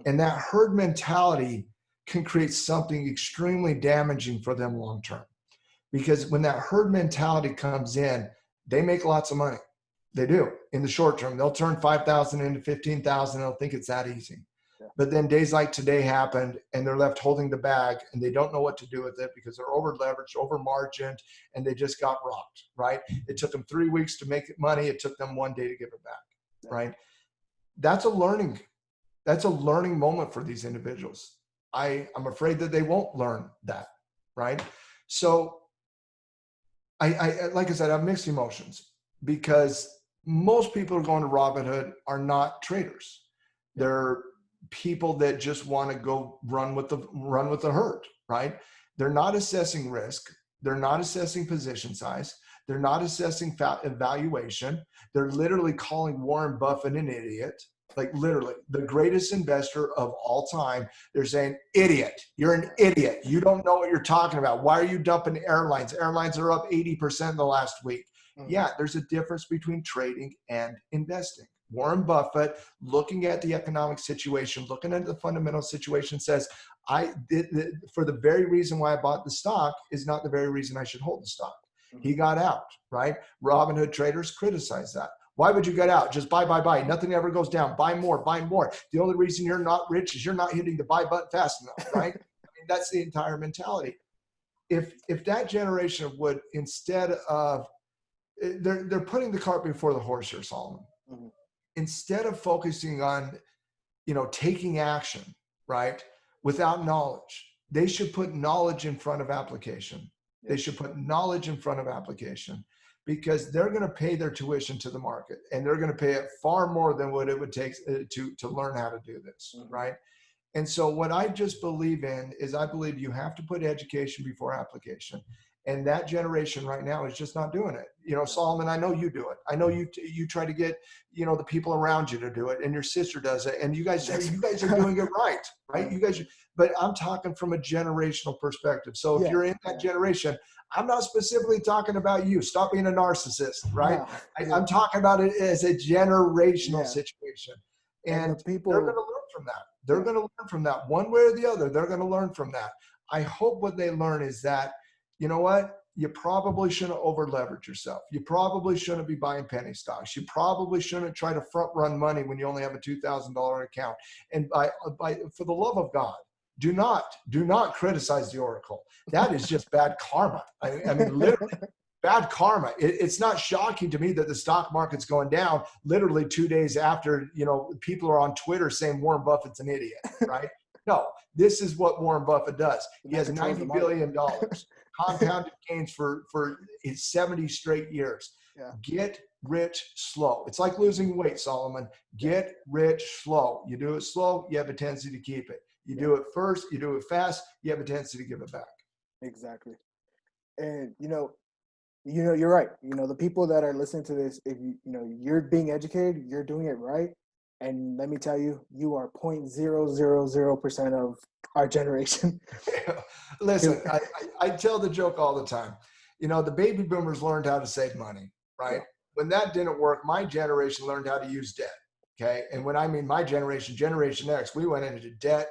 And that herd mentality can create something extremely damaging for them long-term. Because when that herd mentality comes in, they make lots of money. They do in the short term. They'll turn 5,000 into 15,000. They'll think it's that easy. Yeah. But then days like today happened and they're left holding the bag and they don't know what to do with it because they're over leveraged, over margined, and they just got rocked, right? It took them 3 weeks to make money. It took them 1 day to give it back, right? That's a learning moment for these individuals. I'm afraid that they won't learn that, right? So I like I said, I have mixed emotions because most people who are going to Robinhood are not traders. They're people that just want to go run with the herd, right? They're not assessing risk. They're not assessing position size. They're not assessing valuation. They're literally calling Warren Buffett an idiot. Like literally the greatest investor of all time. They're saying, idiot, you're an idiot. You don't know what you're talking about. Why are you dumping airlines? Airlines are up 80% in the last week. Yeah, there's a difference between trading and investing, Warren Buffett, looking at the economic situation, looking at the fundamental situation, says, for the very reason why I bought the stock is not the very reason I should hold the stock. He got out, right? Robinhood traders criticize that. Why would you get out? Just buy, buy, buy. Nothing ever goes down. Buy more, buy more. The only reason you're not rich is you're not hitting the buy button fast enough, right? I mean, that's the entire mentality. If that generation would, instead of, they're putting the cart before the horse here, Solomon. Mm-hmm. Instead of focusing on, taking action, right, without knowledge, they should put knowledge in front of application. They should put knowledge in front of application, because they're going to pay their tuition to the market, and they're going to pay it far more than what it would take to learn how to do this, mm-hmm. right? And so what I just believe in is, I believe you have to put education before application. And that generation right now is just not doing it. Solomon, I know you do it. I know you try to get, the people around you to do it, and your sister does it. And you guys are doing it right? You guys, but I'm talking from a generational perspective. So if you're in that generation, I'm not specifically talking about you. Stop being a narcissist, right? I'm talking about it as a generational situation. And people, they're going to learn from that. They're going to learn from that one way or the other. They're going to learn from that. I hope what they learn is that, you know what? You probably shouldn't over leverage yourself. You probably shouldn't be buying penny stocks. You probably shouldn't try to front run money when you only have a $2,000 account. And for the love of God, do not criticize the Oracle. That is just bad karma. I mean, literally bad karma. It's not shocking to me that the stock market's going down literally 2 days after, people are on Twitter saying Warren Buffett's an idiot, right? No, this is what Warren Buffett does. He has $90 billion. Compounded gains for his 70 straight years. Yeah. Get rich slow. It's like losing weight, Solomon. Get rich slow. You do it slow, you have a tendency to keep it. You do it first, you do it fast, you have a tendency to give it back. Exactly. And you're right. The people that are listening to this, if you're being educated, you're doing it right. And let me tell you, you are 0.000% of our generation. Listen, I tell the joke all the time. The baby boomers learned how to save money, right? Yeah. When that didn't work, my generation learned how to use debt, okay? And when I mean my generation, Generation X, we went into debt,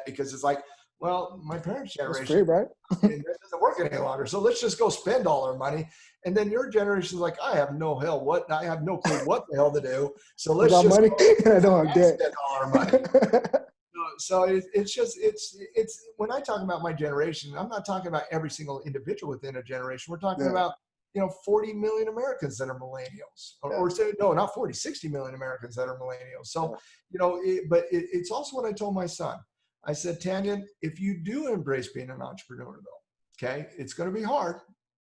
because it's like, well, my parents' generation, it's free, right? It doesn't work any longer. So let's just go spend all our money. And then your generation is like, I have no clue what the hell to do. So let's just money and I don't have debt. Spend all our money. So it's when I talk about my generation, I'm not talking about every single individual within a generation. We're talking about 40 million Americans that are millennials, or say, no, not 40, 60 million Americans that are millennials. So but it's also what I told my son. I said, Tanya, if you do embrace being an entrepreneur, though, okay, it's going to be hard.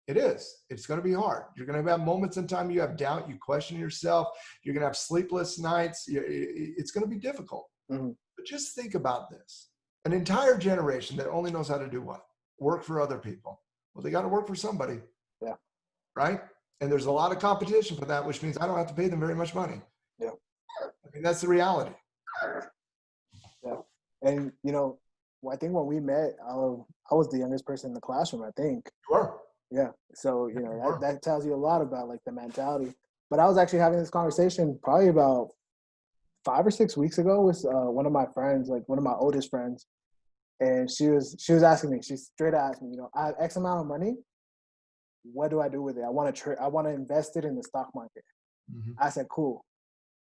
It is. It's going to be hard. You're going to have moments in time you have doubt, you question yourself, you're going to have sleepless nights. It's going to be difficult. Mm-hmm. But just think about this. An entire generation that only knows how to do what? Work for other people. Well, they got to work for somebody. Yeah. Right? And there's a lot of competition for that, which means I don't have to pay them very much money. Yeah. I mean, that's the reality. Yeah. And, I think when we met, I was the youngest person in the classroom, I think. You were. Yeah. So, that tells you a lot about the mentality. But I was actually having this conversation probably about 5 or 6 weeks ago with one of my friends, one of my oldest friends. And she was asking me, she straight asked me, I have X amount of money. What do I do with it? I want to invest it in the stock market. Mm-hmm. I said, cool.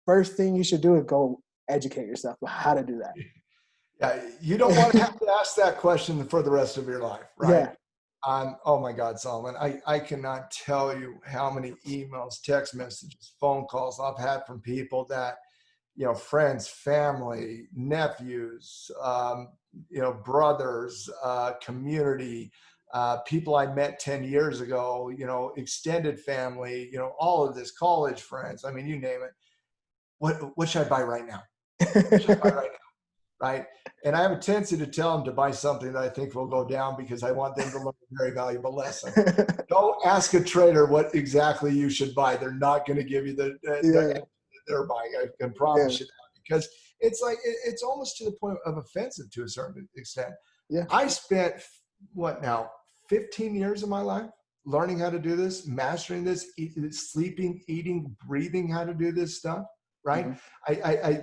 First thing you should do is go educate yourself on how to do that. Yeah, you don't want to have to ask that question for the rest of your life, right? Yeah. Oh my God, Solomon, I cannot tell you how many emails, text messages, phone calls I've had from people that, friends, family, nephews, brothers, community, people I met 10 years ago, extended family, all of this, college friends. I mean, you name it. What should I buy right now? What should I buy right now? Right. And I have a tendency to tell them to buy something that I think will go down because I want them to learn a very valuable lesson. Don't ask a trader what exactly you should buy. They're not going to give you they're buying. I can promise you that, because it's it's almost to the point of offensive to a certain extent. Yeah. I spent 15 years of my life learning how to do this, mastering this, sleeping, eating, breathing, how to do this stuff, right? I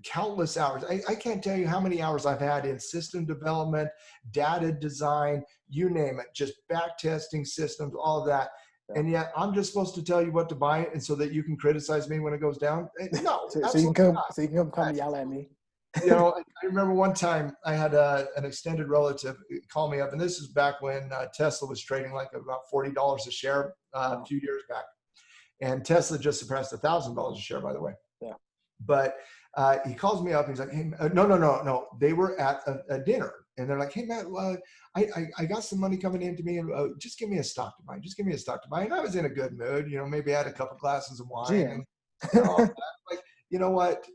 countless hours. I can't tell you how many hours I've had in system development, data design, you name it, just back testing systems, all of that. And yet I'm just supposed to tell you what to buy, and so that you can criticize me when it goes down? No, so you can come yell at me. You know, I remember one time I had an extended relative call me up, and this is back when Tesla was trading like about $40 a share a few years back. And Tesla just surpassed $1,000 a share, by the way. Yeah. But he calls me up and he's like, hey, no. They were at a dinner, and they're like, hey, Matt, I got some money coming into me, and just give me a stock to buy. Just give me a stock to buy. And I was in a good mood, you know, maybe I had a couple glasses of wine. And, like, you know what?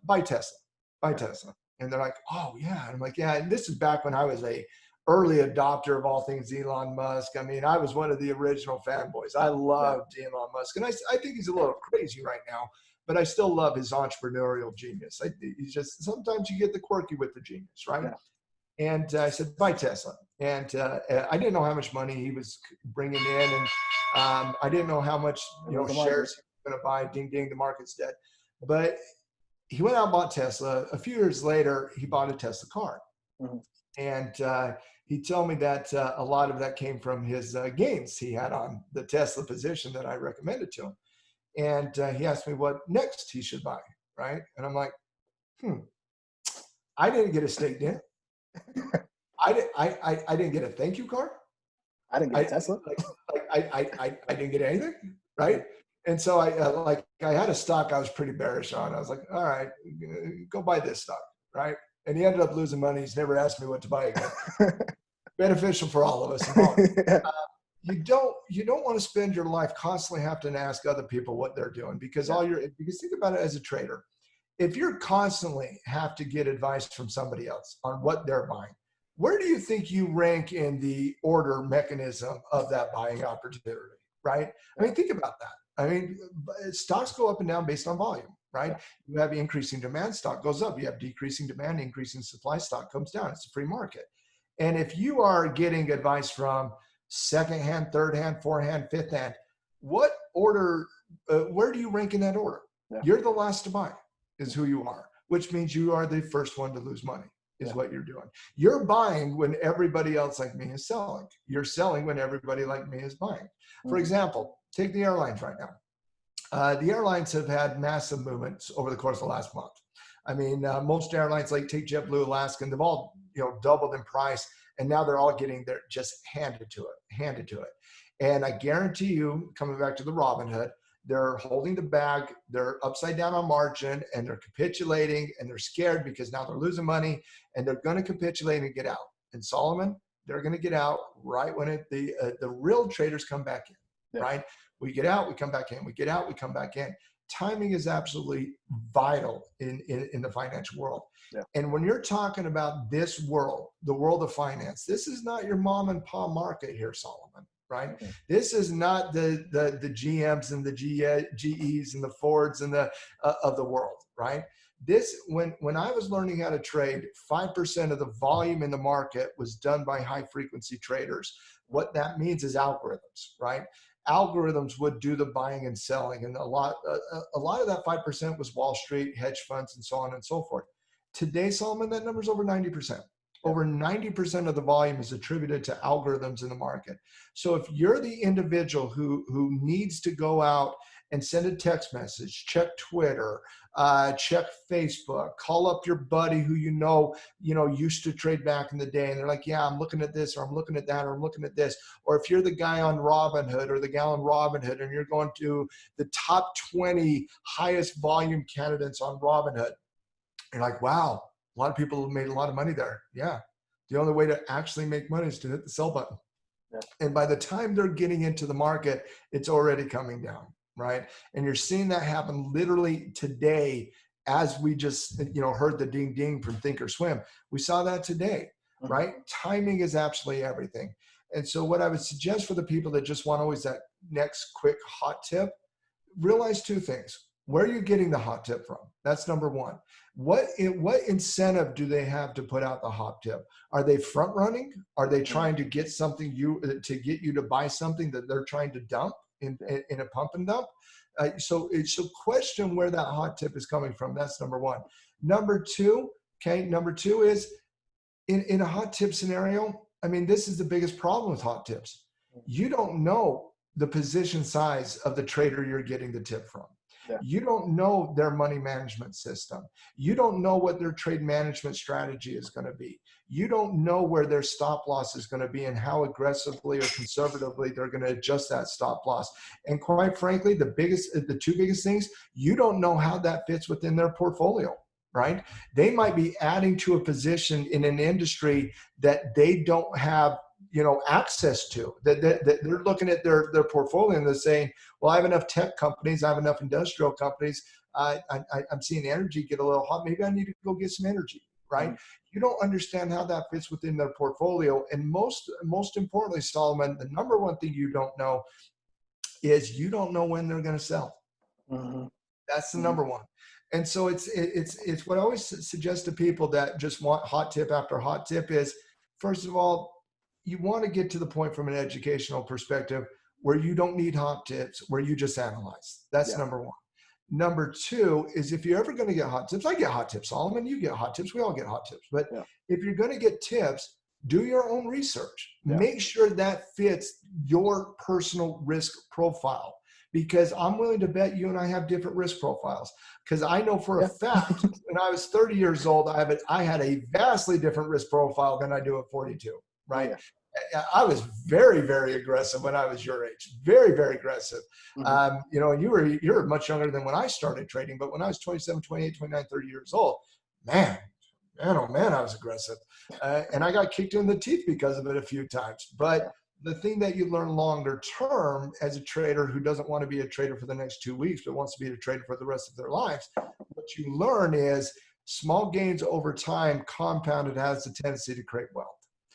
Buy Tesla. Buy Tesla. And they're like, oh yeah. And I'm like, yeah. And this is back when I was a early adopter of all things Elon Musk. I mean, I was one of the original fanboys. I loved Elon Musk. And I think he's a little crazy right now, but I still love his entrepreneurial genius. He's just, sometimes you get the quirky with the genius, right? Yeah. And I said, buy Tesla. And I didn't know how much money he was bringing in. And I didn't know how much, you know, shares he was going to buy. Ding, ding, the market's dead. But he went out and bought Tesla. A few years later, he bought a Tesla car. And he told me that a lot of that came from his gains he had on the Tesla position that I recommended to him. And he asked me what next he should buy, right? And I'm like, I didn't get a steak dinner. I didn't get a thank you card. I didn't get a Tesla. I didn't get anything, right? And so I had a stock I was pretty bearish on. I was like, all right, go buy this stock, right? And he ended up losing money. He's never asked me what to buy again. Beneficial for all of us. You don't want to spend your life constantly having to ask other people what they're doing, because because think about it as a trader. If you're constantly have to get advice from somebody else on what they're buying, where do you think you rank in the order mechanism of that buying opportunity, right? I mean, think about that. I mean, stocks go up and down based on volume, right? You have increasing demand, stock goes up. You have decreasing demand, increasing supply, stock comes down. It's a free market. And if you are getting advice from second hand, third hand, fourth hand, fifth hand, what order, where do you rank in that order? You're the last to buy is who you are, which means you are the first one to lose money is what you're doing. You're buying when everybody else like me is selling. You're selling when everybody like me is buying. For example, take the airlines right now. The airlines have had massive movements over the course of the last month. I mean, most airlines, like take JetBlue, Alaska, and they've all doubled in price, and now they're all getting their just handed to it. And I guarantee you, coming back to the Robinhood, they're holding the bag, they're upside down on margin, and they're capitulating, and they're scared because now they're losing money, and they're going to capitulate and get out. And Salomon, they're going to get out right when the real traders come back in, right? We get out, we come back in. We get out, we come back in. Timing is absolutely vital in the financial world. And when you're talking about this world, the world of finance, this is not your mom and pop market here, Salomon, right? This is not the GMs and the GEs and the Fords and the of the world, right? This, when I was learning how to trade, 5% of the volume in the market was done by high frequency traders. What that means is algorithms, right? Algorithms would do the buying and selling, and a lot of that 5% was Wall Street, hedge funds, and so on and so forth. Today, Salomon, that number's over 90%. Over 90% of the volume is attributed to algorithms in the market. So if you're the individual who needs to go out and send a text message, check Twitter, check Facebook, call up your buddy who used to trade back in the day, and they're like, yeah, I'm looking at this, or I'm looking at that, or I'm looking at this. Or if you're the guy on Robinhood or the gal on Robinhood, and you're going to the top 20 highest volume candidates on Robinhood, you're like, wow, a lot of people have made a lot of money there. Yeah. The only way to actually make money is to hit the sell button. And by the time they're getting into the market, it's already coming down, right? And you're seeing that happen literally today, as we just, heard the ding ding from Thinkorswim. We saw that today, right? Timing is absolutely everything. And so what I would suggest for the people that just want always that next quick hot tip, realize two things. Where are you getting the hot tip from? That's number one. What incentive do they have to put out the hot tip? Are they front running? Are they trying to get something to get you to buy something that they're trying to dump in a pump and dump? So question where that hot tip is coming from. That's number one. Number two is in a hot tip scenario. I mean, this is the biggest problem with hot tips. You don't know the position size of the trader you're getting the tip from. Yeah. You don't know their money management system. You don't know what their trade management strategy is going to be. You don't know where their stop loss is going to be and how aggressively or conservatively they're going to adjust that stop loss. And quite frankly, the two biggest things, you don't know how that fits within their portfolio, right? They might be adding to a position in an industry that they don't have access to, that they're looking at their portfolio and they're saying, well, I have enough tech companies, I have enough industrial companies, I'm seeing energy get a little hot, maybe I need to go get some energy, right? Mm-hmm. You don't understand how that fits within their portfolio. And most importantly, Solomon, the number one thing you don't know is you don't know when they're going to sell. Mm-hmm. That's the number one. And so it's what I always suggest to people that just want hot tip after hot tip is, first of all, you want to get to the point from an educational perspective where you don't need hot tips, where you just analyze. That's number one. Number two is, if you're ever going to get hot tips, I get hot tips, Solomon, you get hot tips, we all get hot tips. But if you're going to get tips, do your own research. Make sure that fits your personal risk profile, because I'm willing to bet you and I have different risk profiles. Because I know for a fact, when I was 30 years old, I had a vastly different risk profile than I do at 42. Right. I was very, very aggressive when I was your age, very, very aggressive. Mm-hmm. And you're much younger than when I started trading, but when I was 27, 28, 29, 30 years old, man, I was aggressive. And I got kicked in the teeth because of it a few times. But the thing that you learn longer term as a trader who doesn't want to be a trader for the next 2 weeks, but wants to be a trader for the rest of their lives, what you learn is small gains over time compounded has a tendency to create wealth.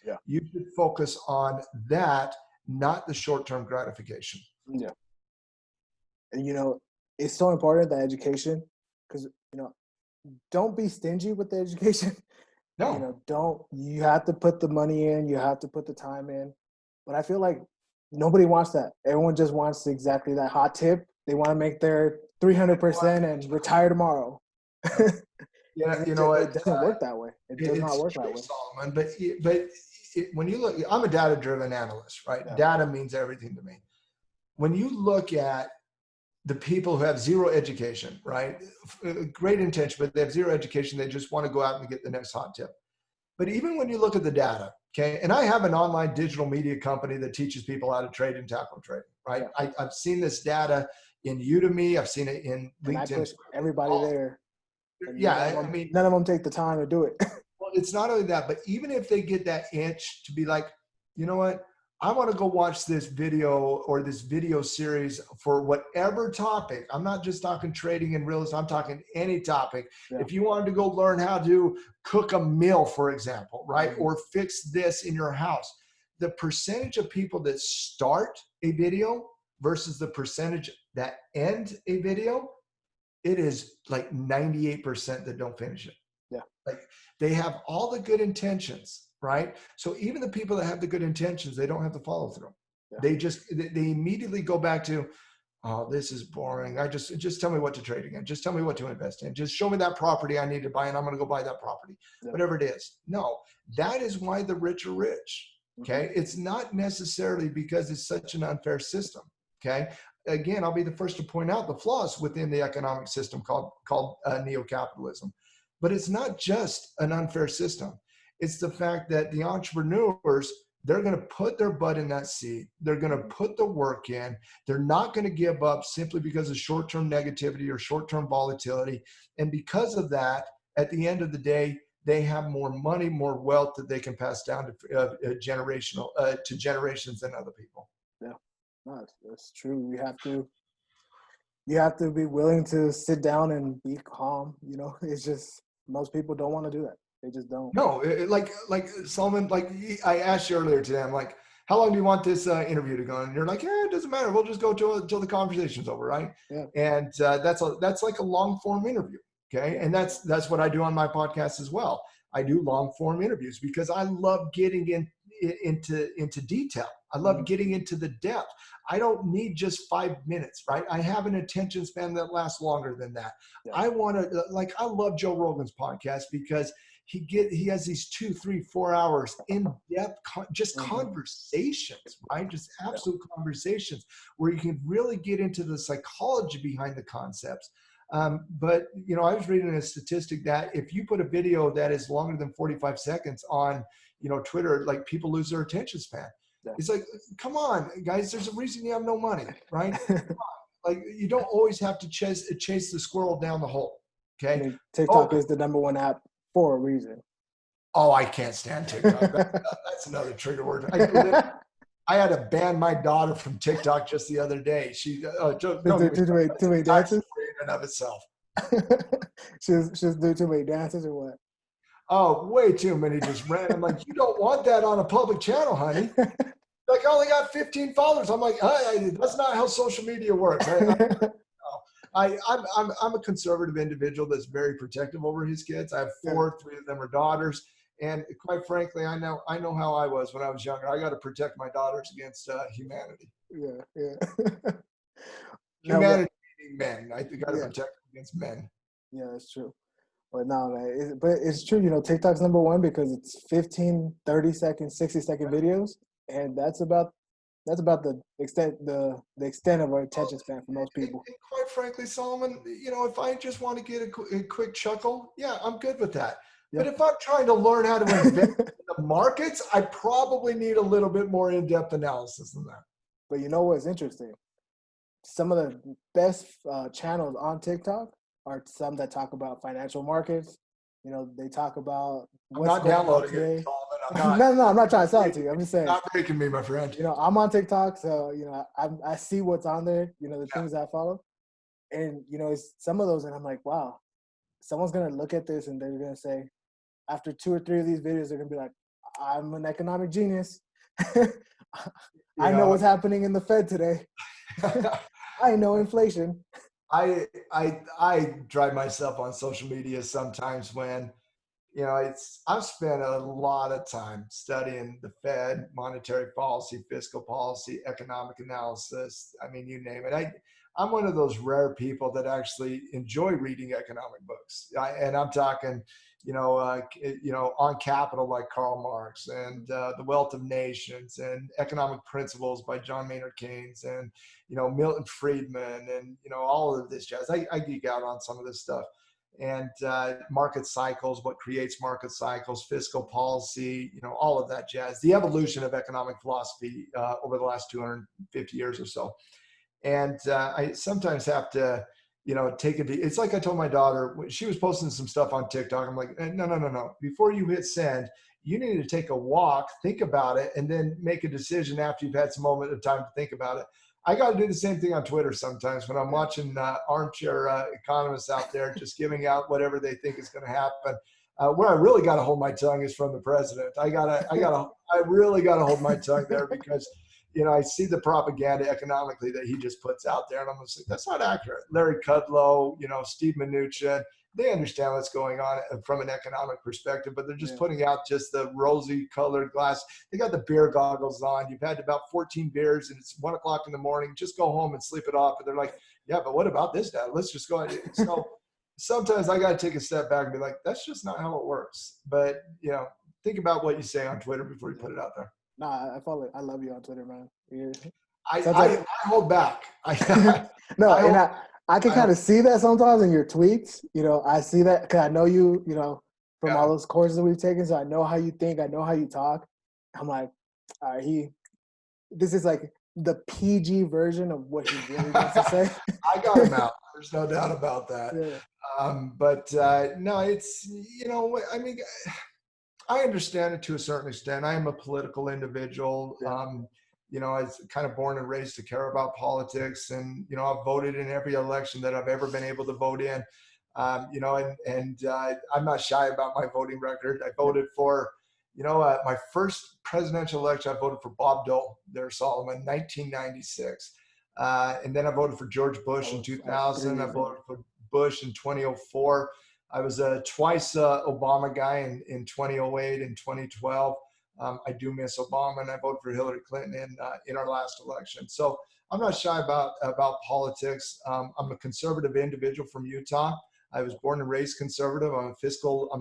Yeah. You should focus on that, not the short-term gratification. Yeah. And, it's so important, that education, because, don't be stingy with the education. No. You have to put the money in, you have to put the time in. But I feel like nobody wants that. Everyone just wants exactly that hot tip. They want to make their 300% and retire tomorrow. Yeah, it doesn't work that way. It does not work that way. Solomon, but when you look, I'm a data-driven analyst, right? Yeah. Data means everything to me. When you look at the people who have zero education, right? Great intention, but they have zero education. They just want to go out and get the next hot tip. But even when you look at the data, okay, and I have an online digital media company that teaches people how to trade and tackle trading, right? Yeah. I've seen this data in Udemy. I've seen it in LinkedIn. And I push everybody there. Yeah, none of them take the time to do it. Well, it's not only that, but even if they get that itch to be like, you know what, I want to go watch this video or this video series for whatever topic. I'm not just talking trading and real estate. I'm talking any topic. Yeah. If you wanted to go learn how to cook a meal, for example, right? Mm-hmm. Or fix this in your house, the percentage of people that start a video versus the percentage that end a video, it is like 98% that don't finish it. Yeah. Like they have all the good intentions, right? So even the people that have the good intentions, they don't have to follow through. Yeah. They immediately go back to, oh, this is boring. Just tell me what to trade again. Just tell me what to invest in. Just show me that property I need to buy and I'm going to go buy that property, whatever it is. No, that is why the rich are rich. Okay. Mm-hmm. It's not necessarily because it's such an unfair system. Okay. Again, I'll be the first to point out the flaws within the economic system called neo-capitalism. But it's not just an unfair system. It's the fact that the entrepreneurs, they're going to put their butt in that seat. They're going to put the work in. They're not going to give up simply because of short-term negativity or short-term volatility. And because of that, at the end of the day, they have more money, more wealth that they can pass down to generations than other people. Yeah. No, that's true. You have to be willing to sit down and be calm. It's just most people don't want to do that. They just don't. No, like Solomon, like I asked you earlier today, I'm like, how long do you want this interview to go? And you're like, yeah, it doesn't matter. We'll just go till the conversation's over, right? Yeah. And that's like a long form interview. Okay. Yeah. And that's what I do on my podcast as well. I do long form interviews because I love getting into detail. I love getting into the depth. I don't need just 5 minutes, right? I have an attention span that lasts longer than that. Yeah. I love Joe Rogan's podcast because he has these 2, 3, 4 hours in-depth conversations, right? Just absolute conversations where you can really get into the psychology behind the concepts. But I was reading a statistic that if you put a video that is longer than 45 seconds on, Twitter, like people lose their attention span. Yeah. It's like, come on, guys, there's a reason you have no money, right? Like you don't always have to chase the squirrel down the hole. Okay. I mean, TikTok is the #1 app for a reason. Oh, I can't stand TikTok. That's another trigger word. I had to ban my daughter from TikTok just the other day. She too many dances in and of itself. she's doing too many dances or what? Oh, way too many just random. I'm like, you don't want that on a public channel, honey. Like, I only got 15 followers. I'm like, that's not how social media works. I'm a conservative individual that's very protective over his kids. I have 4, 3 of them are daughters. And quite frankly, I know how I was when I was younger. I got to protect my daughters against humanity. Yeah. Humanity meaning men. I got to protect them against men. Yeah, that's true. But no, man, but it's true. TikTok's #1 because it's 15, 30 second, 60-second videos, and that's about the extent of our attention span for most people. And quite frankly, Solomon, if I just want to get a quick chuckle, yeah, I'm good with that. But if I'm trying to learn how to invest in the markets, I probably need a little bit more in-depth analysis than that. But you know what's interesting? Some of the best channels on TikTok are some that talk about financial markets. They talk about what's not going on today. No, I'm not trying to sell it to you. I'm just saying. Not breaking me, my friend. I'm on TikTok, so I see what's on there. The things I follow, and it's some of those, and I'm like, wow, someone's gonna look at this and they're gonna say, after 2 or 3 of these videos, they're gonna be like, I'm an economic genius. I know what's happening in the Fed today. I know inflation. I drive myself on social media sometimes when, I've spent a lot of time studying the Fed, monetary policy, fiscal policy, economic analysis. I mean, you name it. I'm one of those rare people that actually enjoy reading economic books. And I'm talking, On Capital by Karl Marx, and The Wealth of Nations, and Economic Principles by John Maynard Keynes, and Milton Friedman, and all of this jazz. I geek out on some of this stuff. And market cycles, what creates market cycles, fiscal policy, all of that jazz. The evolution of economic philosophy over the last 250 years or so. And I sometimes have to, take it. It's like I told my daughter, she was posting some stuff on TikTok. I'm like, no. Before you hit send, you need to take a walk, think about it, and then make a decision after you've had some moment of time to think about it. I got to do the same thing on Twitter sometimes when I'm watching armchair economists out there just giving out whatever they think is going to happen. Where I really got to hold my tongue is from the president. I really got to hold my tongue there because I see the propaganda economically that he just puts out there, and I'm just like, that's not accurate. Larry Kudlow, Steve Mnuchin, they understand what's going on from an economic perspective, but they're just putting out just the rosy colored glass. They got the beer goggles on. You've had about 14 beers and it's 1 o'clock in the morning. Just go home and sleep it off. And they're like, yeah, but what about this, Dad? Let's just go ahead. So sometimes I got to take a step back and be like, that's just not how it works. But, think about what you say on Twitter before you put it out there. Nah, I follow it. I love you on Twitter, man. I hold back. I can kind of see that sometimes in your tweets. I see that because I know you, from all those courses that we've taken. So I know how you think. I know how you talk. I'm like, all right, this is like the PG version of what he really wants to say. I got him out. There's no doubt about that. Yeah. No, it's, I mean, I understand it to a certain extent. I am a political individual. Yeah. I was kind of born and raised to care about politics, and, I've voted in every election that I've ever been able to vote in, and I'm not shy about my voting record. I voted for, My first presidential election, I voted for Bob Dole, there, Solomon, 1996. And then I voted for George Bush in 2000. I voted for Bush in 2004. I was a twice Obama guy in 2008 and 2012. I do miss Obama, and I voted for Hillary Clinton in our last election. So I'm not shy about politics. I'm a conservative individual from Utah. I was born and raised conservative. I'm a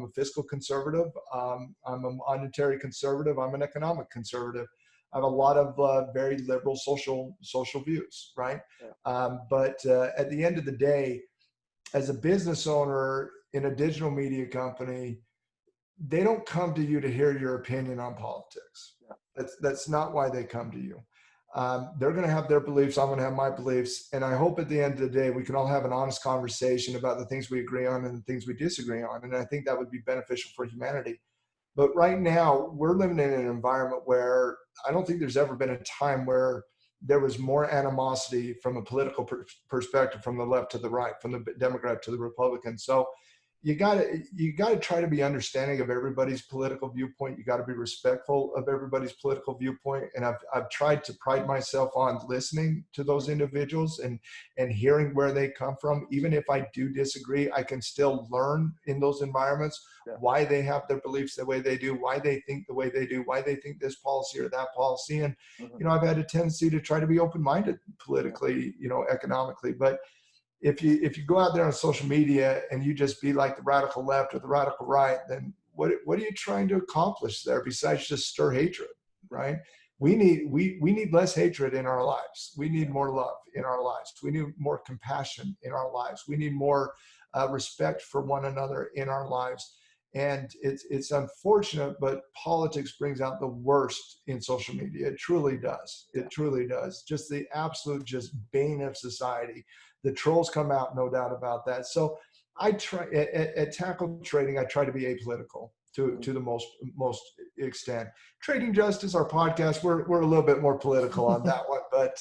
fiscal conservative. I'm a monetary conservative. I'm an economic conservative. I have a lot of very liberal social views, right? Yeah. But at the end of the day, as a business owner in a digital media company, they don't come to you to hear your opinion on politics. Yeah. That's not why they come to you. They're going to have their beliefs. I'm going to have my beliefs. And I hope at the end of the day, we can all have an honest conversation about the things we agree on and the things we disagree on. And I think that would be beneficial for humanity. But right now, we're living in an environment where I don't think there's ever been a time where there was more animosity from a political perspective, from the left to the right, from the Democrat to the Republican. So you got to try to be understanding of everybody's political viewpoint. You got to be respectful of everybody's political viewpoint. And I've tried to pride myself on listening to those individuals and hearing where they come from. Even if I do disagree, I can still learn in those environments why they have their beliefs the way they do, why they think the way they do, why they think this policy or that policy. And, I've had a tendency to try to be open-minded politically, economically. But if you go out there on social media and you just be like the radical left or the radical right, then what are you trying to accomplish there besides just stir hatred, right? We need less hatred in our lives. We need more love in our lives. We need more compassion in our lives. We need more respect for one another in our lives. And it's unfortunate, but politics brings out the worst in social media. It truly does. It truly does. Just the absolute bane of society. The trolls come out, no doubt about that. So I try at Tackle Trading, I try to be apolitical to the most extent. Trading Justice, our podcast, we're a little bit more political on that one. But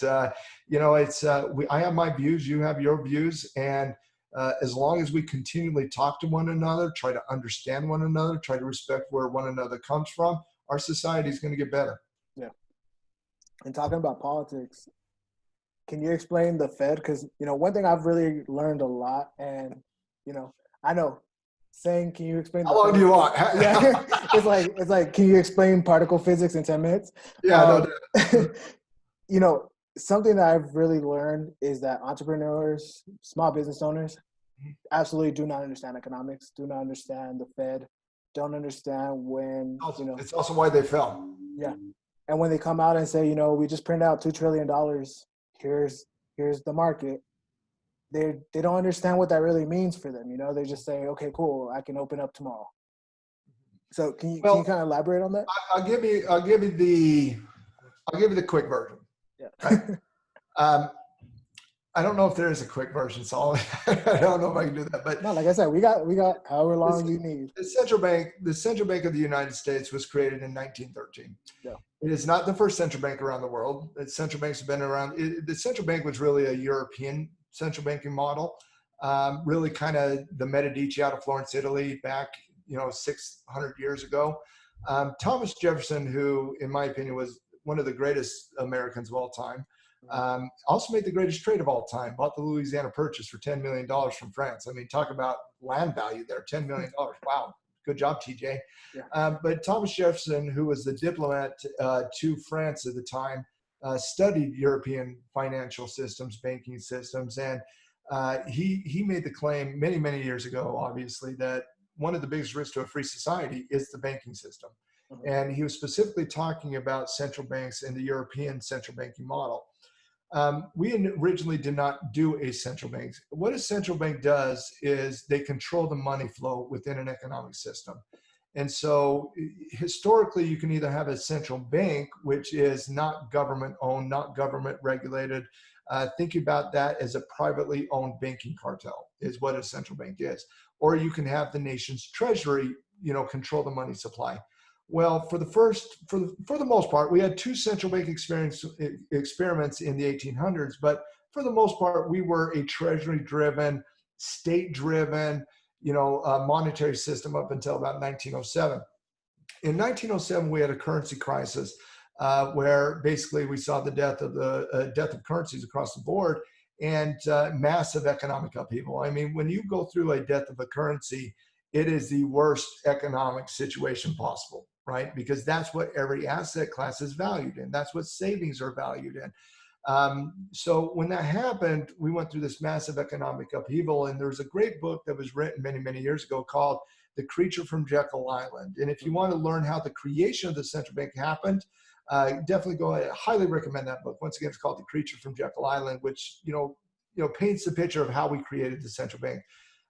it's I have my views, you have your views, and as long as we continually talk to one another, try to understand one another, try to respect where one another comes from, our society is going to get better. Yeah. And talking about politics, can you explain the Fed? Because, one thing I've really learned a lot, and, I know saying, can you explain? How long do you want? Yeah. It's like, can you explain particle physics in 10 minutes? Yeah. Something that I've really learned is that entrepreneurs, small business owners, absolutely do not understand economics, do not understand the Fed, don't understand when, It's also why they fell. Yeah. And when they come out and say, we just printed out $2 trillion, here's the market, they don't understand what that really means for them. They just say, okay, cool, I can open up tomorrow. So can you kind of elaborate on that? I'll give you the quick version. Yeah. Right? I don't know if there is a quick version, so I don't know if I can do that. But no, like I said, we got however long you need. The central bank of the United States was created in 1913. Yeah. It is not the first central bank around the world. Central banks have been around. The central bank was really a European central banking model, really kind of the Medici out of Florence, Italy, back 600 years ago. Thomas Jefferson, who in my opinion was one of the greatest Americans of all time, also made the greatest trade of all time, bought the Louisiana Purchase for $10 million from France. I mean, talk about land value there, $10 million. Wow. Good job, TJ. Yeah. But Thomas Jefferson, who was the diplomat to France at the time, studied European financial systems, banking systems, and he made the claim many, many years ago, obviously, that one of the biggest risks to a free society is the banking system. Mm-hmm. And he was specifically talking about central banks and the European central banking model. We originally did not do a central bank. What a central bank does is they control the money flow within an economic system. And so historically, you can either have a central bank, which is not government owned, not government regulated. Think about that as a privately owned banking cartel is what a central bank is. Or you can have the nation's treasury, control the money supply. Well, for the most part, we had two central bank experiments in the 1800s, but for the most part, we were a treasury-driven, state-driven, monetary system up until about 1907. In 1907, we had a currency crisis where basically we saw the death of currencies across the board and massive economic upheaval. I mean, when you go through a death of a currency, it is the worst economic situation possible, right? Because that's what every asset class is valued in. That's what savings are valued in. So when that happened, we went through this massive economic upheaval, and there's a great book that was written many, many years ago called The Creature from Jekyll Island. And if you want to learn how the creation of the central bank happened, definitely go ahead. I highly recommend that book. Once again, it's called The Creature from Jekyll Island, which, paints the picture of how we created the central bank.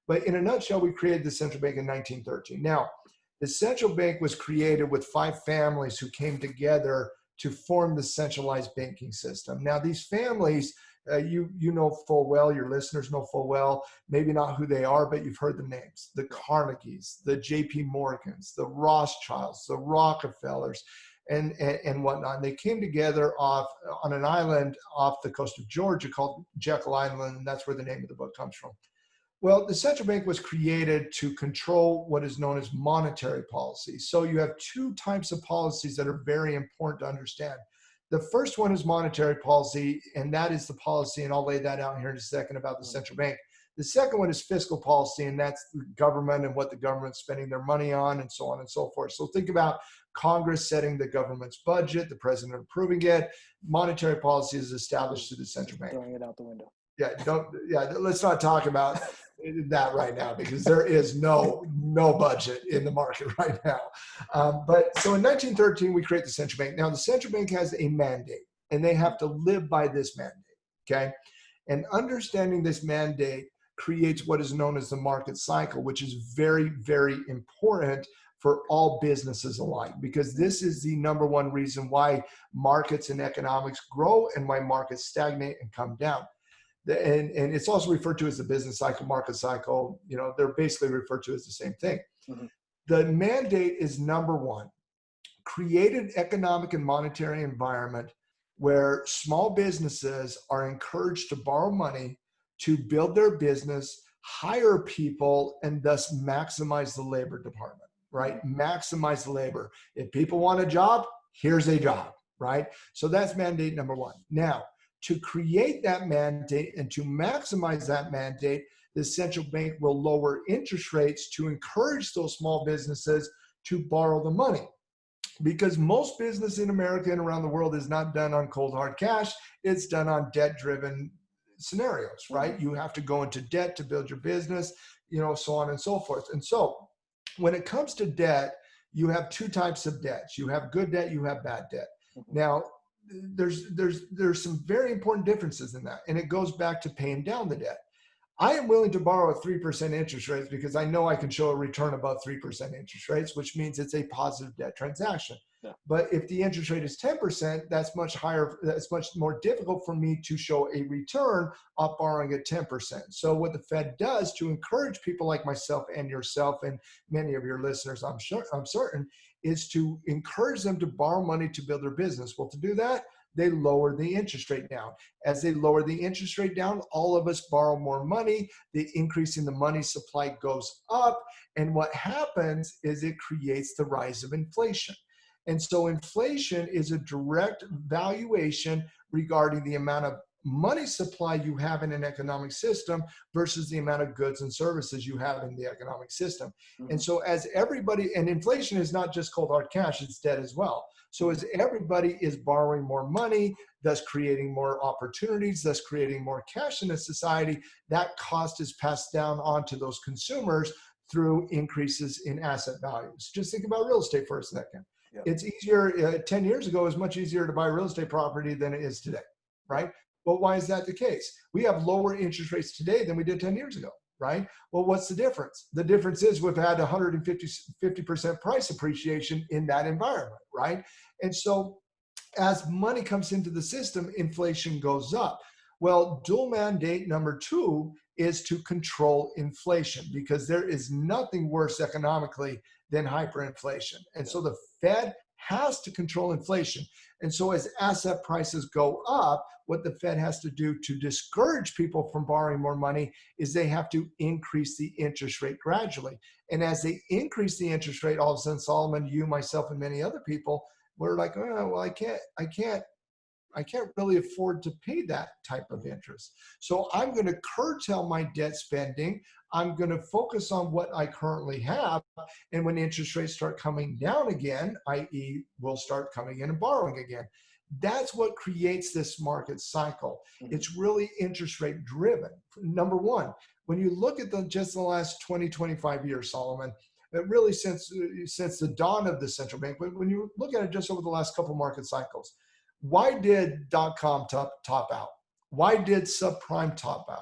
But in a nutshell, we created the central bank in 1913. Now, the central bank was created with 5 families who came together to form the centralized banking system. Now, these families, you know full well, your listeners know full well, maybe not who they are, but you've heard the names: the Carnegies, the JP Morgans, the Rothschilds, the Rockefellers, and whatnot. And they came together on an island off the coast of Georgia called Jekyll Island, and that's where the name of the book comes from. Well, the central bank was created to control what is known as monetary policy. So you have 2 types of policies that are very important to understand. The first one is monetary policy, and that is the policy, and I'll lay that out here in a second about the central bank. The second one is fiscal policy, and that's the government and what the government's spending their money on, and so on and so forth. So think about Congress setting the government's budget, the president approving it. Monetary policy is established through the central bank. Throwing it out the window. Let's not talk about that right now, because there is no budget in the market right now. But so in 1913, we create the central bank. Now, the central bank has a mandate, and they have to live by this mandate, okay? And understanding this mandate creates what is known as the market cycle, which is very, very important for all businesses alike, because this is the number one reason why markets and economics grow and why markets stagnate and come down. And it's also referred to as the business cycle, market cycle. They're basically referred to as the same thing. Mm-hmm. The mandate is number one: create an economic and monetary environment where small businesses are encouraged to borrow money to build their business, hire people, and thus maximize the labor department, right? Maximize the labor. If people want a job, here's a job, right? So that's mandate number one. Now, to create that mandate and to maximize that mandate, the central bank will lower interest rates to encourage those small businesses to borrow the money. Because most business in America and around the world is not done on cold hard cash, it's done on debt-driven scenarios, right? You have to go into debt to build your business, so on and so forth. And so when it comes to debt, you have 2 types of debts. You have good debt, you have bad debt. Now, there's some very important differences in that, and it goes back to paying down the debt. I am willing to borrow at 3% interest rates because I know I can show a return above 3% interest rates, which means it's a positive debt transaction. Yeah. But if the interest rate is 10%, that's much higher. That's much more difficult for me to show a return off borrowing at 10%. So what the Fed does to encourage people like myself and yourself and many of your listeners, I'm certain, is to encourage them to borrow money to build their business. Well, to do that, they lower the interest rate down. As they lower the interest rate down, all of us borrow more money. The increase in the money supply goes up. And what happens is it creates the rise of inflation. And so inflation is a direct valuation regarding the amount of money supply you have in an economic system versus the amount of goods and services you have in the economic system. Mm-hmm. And so as everybody, and inflation is not just cold hard cash, it's debt as well. So as everybody is borrowing more money, thus creating more opportunities, thus creating more cash in the society, that cost is passed down onto those consumers through increases in asset values. Just think about real estate for a second. Yep. It's easier, 10 years ago, it was much easier to buy real estate property than it is today, right? Well, why is that the case? We have lower interest rates today than we did 10 years ago, right? Well, what's the difference? The difference is we've had 150% price appreciation in that environment, right? And so as money comes into the system, inflation goes up. Well, dual mandate number 2 is to control inflation, because there is nothing worse economically than hyperinflation. And so the Fed has to control inflation. And so as asset prices go up, what the Fed has to do to discourage people from borrowing more money is they have to increase the interest rate gradually. And as they increase the interest rate, all of a sudden, Solomon, you, myself, and many other people, we're like, oh, well, I can't really afford to pay that type of interest. So I'm going to curtail my debt spending. I'm going to focus on what I currently have. And when interest rates start coming down again, i.e. we'll start coming in and borrowing again. That's what creates this market cycle. It's really interest rate driven. Number one, when you look at just the last 20, 25 years, Solomon, really since the dawn of the central bank, when you look at it just over the last couple market cycles, why did .com top out? Why did subprime top out?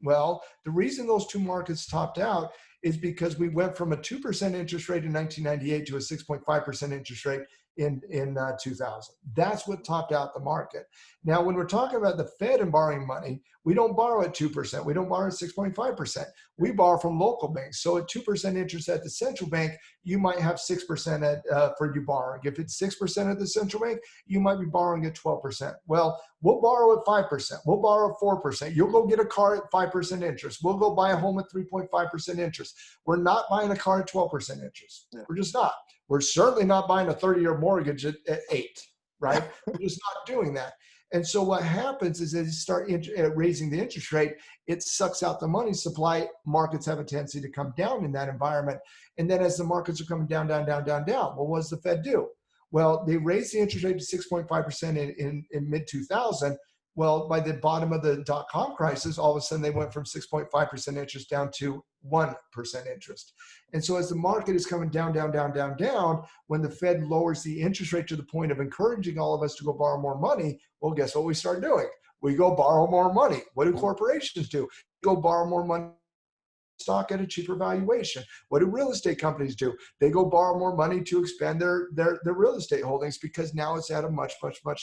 Well, the reason those two markets topped out is because we went from a 2% interest rate in 1998 to a 6.5% interest rate in 2000. That's what topped out the market. Now, when we're talking about the Fed and borrowing money, we don't borrow at 2%. We don't borrow at 6.5%. We borrow from local banks. So at 2% interest at the central bank, you might have 6% for you borrowing. If it's 6% at the central bank, you might be borrowing at 12%. Well, we'll borrow at 5%. We'll borrow at 4%. You'll go get a car at 5% interest. We'll go buy a home at 3.5% interest. We're not buying a car at 12% interest. Yeah. We're just not. We're certainly not buying a 30-year mortgage at 8, right? We're just not doing that. And so what happens is as you start raising the interest rate, it sucks out the money supply. Markets have a tendency to come down in that environment. And then as the markets are coming down, well, what does the Fed do? Well, they raised the interest rate to 6.5% in mid-2000. Well, by the bottom of the dot-com crisis, all of a sudden they went from 6.5% interest down to 1% interest. And so as the market is coming down, when the Fed lowers the interest rate to the point of encouraging all of us to go borrow more money, well, guess what we start doing? We go borrow more money. What do corporations do? Go borrow more money. Stock at a cheaper valuation. What do real estate companies do? They go borrow more money to expand their real estate holdings because now it's at a much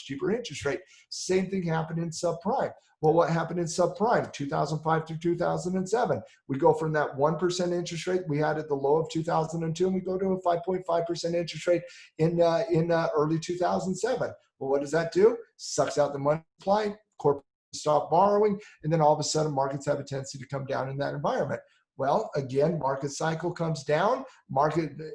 cheaper interest rate. Same thing happened in subprime. Well, what happened in subprime? 2005 through 2007. We go from that 1% interest rate we had at the low of 2002, and we go to a 5.5% interest rate in early 2007. Well, what does that do? Sucks out the money supply. Corporations stop borrowing, and then all of a sudden markets have a tendency to come down in that environment. Well, again, market cycle comes down.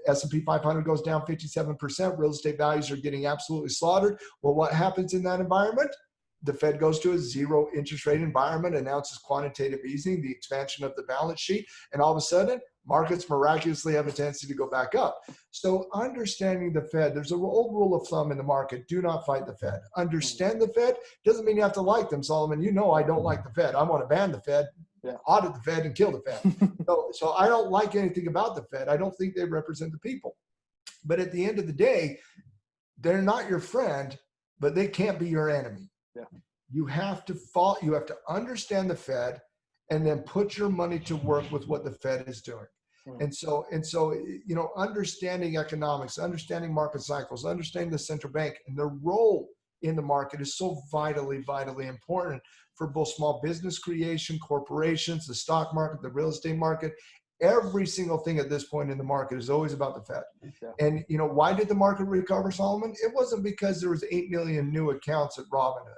S&P 500 goes down 57%. Real estate values are getting absolutely slaughtered. Well, what happens in that environment? The Fed goes to a zero interest rate environment, announces quantitative easing, the expansion of the balance sheet, and all of a sudden, markets miraculously have a tendency to go back up. So understanding the Fed, there's an old rule of thumb in the market: do not fight the Fed. Understand the Fed doesn't mean you have to like them, Solomon. You know I don't like the Fed. I want to ban the Fed. Yeah. Audit the Fed and kill the Fed. So I don't like anything about the Fed. I don't think they represent the people. But at the end of the day, they're not your friend, but they can't be your enemy. Yeah. You have to understand the Fed and then put your money to work with what the Fed is doing. And so, understanding economics, understanding market cycles, understanding the central bank and their role in the market is so vitally important for both small business creation, corporations, the stock market, the real estate market. Every single thing at this point in the market is always about the Fed. Yeah. And why did the market recover, Solomon? It wasn't because there was 8 million new accounts at Robinhood.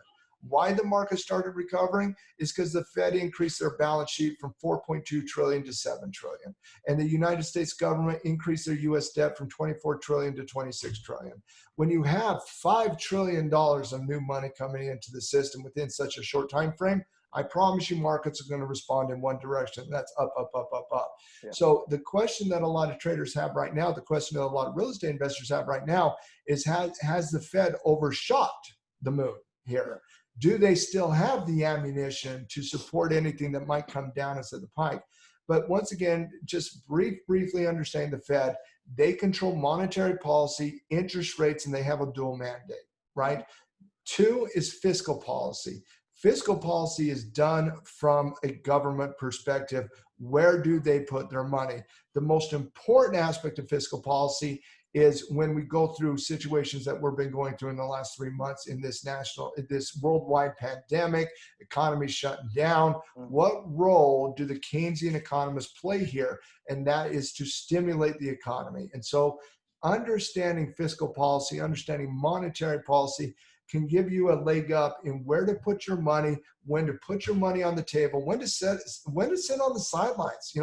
Why the market started recovering is because the Fed increased their balance sheet from 4.2 trillion to 7 trillion. And the United States government increased their US debt from 24 trillion to 26 trillion. When you have $5 trillion of new money coming into the system within such a short time frame, I promise you markets are going to respond in one direction. That's up. Yeah. So the question that a lot of traders have right now, the question that a lot of real estate investors have right now is, has the Fed overshot the moon here? Yeah. Do they still have the ammunition to support anything that might come down us at the pike? But once again, just briefly understand the Fed. They control monetary policy, interest rates, and they have a dual mandate, right? 2 is fiscal policy. Fiscal policy is done from a government perspective. Where do they put their money? The most important aspect of fiscal policy is when we go through situations that we've been going through in the last 3 months in this worldwide pandemic, economy shutting down. What role do the Keynesian economists play here? And that is to stimulate the economy. And so understanding fiscal policy, understanding monetary policy can give you a leg up in where to put your money, when to put your money on the table, when to sit on the sidelines.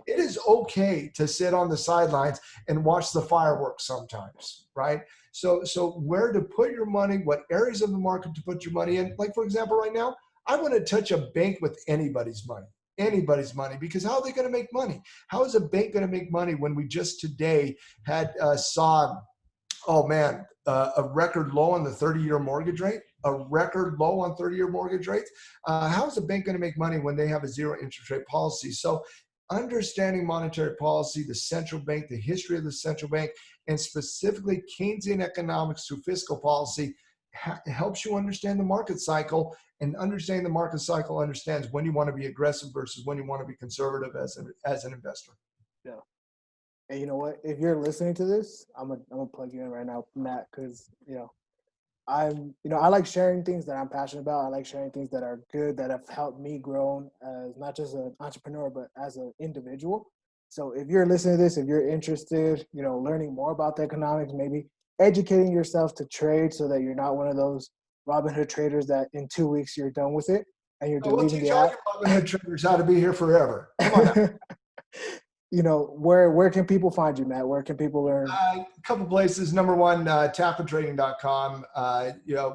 It is okay to sit on the sidelines and watch the fireworks sometimes, right? So where to put your money, what areas of the market to put your money in. Like, for example, right now, I wouldn't touch a bank with anybody's money, because how are they going to make money? How is a bank going to make money when we just today saw a record low on the 30-year mortgage rate, how is a bank going to make money when they have a zero interest rate policy? So understanding monetary policy, the central bank, the history of the central bank, and specifically Keynesian economics through fiscal policy helps you understand the market cycle, and understanding the market cycle understands when you want to be aggressive versus when you want to be conservative as an investor. Yeah. And you know what? If you're listening to this, I'm gonna plug you in right now, Matt, because I like sharing things that I'm passionate about. I like sharing things that are good, that have helped me grow as not just an entrepreneur, but as an individual. So if you're listening to this, if you're interested, learning more about the economics, maybe educating yourself to trade so that you're not one of those Robinhood traders that in 2 weeks you're done with it and you're deleting the app. We'll teach all you Robinhood traders how to be here forever. Come on now. Where can people find you, Matt? Where can people learn? A couple places. Number one, tackletrading.com.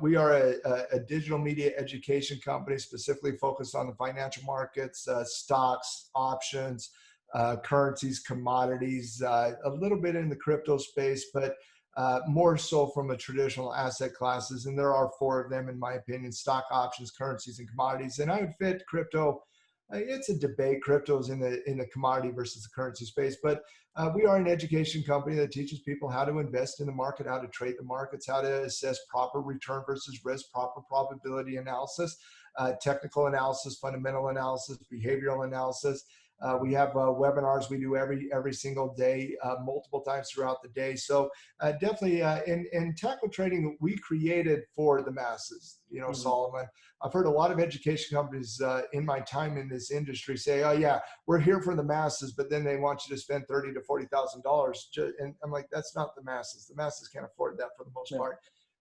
We are a digital media education company specifically focused on the financial markets, stocks, options, currencies, commodities, a little bit in the crypto space, but more so from a traditional asset classes. And there are 4 of them, in my opinion: stock, options, currencies, and commodities. And I would fit crypto. It's a debate. Crypto is in the commodity versus the currency space, but we are an education company that teaches people how to invest in the market, how to trade the markets, how to assess proper return versus risk, proper probability analysis, technical analysis, fundamental analysis, behavioral analysis. We have webinars we do every single day, multiple times throughout the day. So definitely in tackle trading, we created for the masses, Solomon. I've heard a lot of education companies in my time in this industry say, "Oh yeah, we're here for the masses," but then they want you to spend $30,000 to $40,000. And I'm like, that's not the masses. The masses can't afford that for the most part.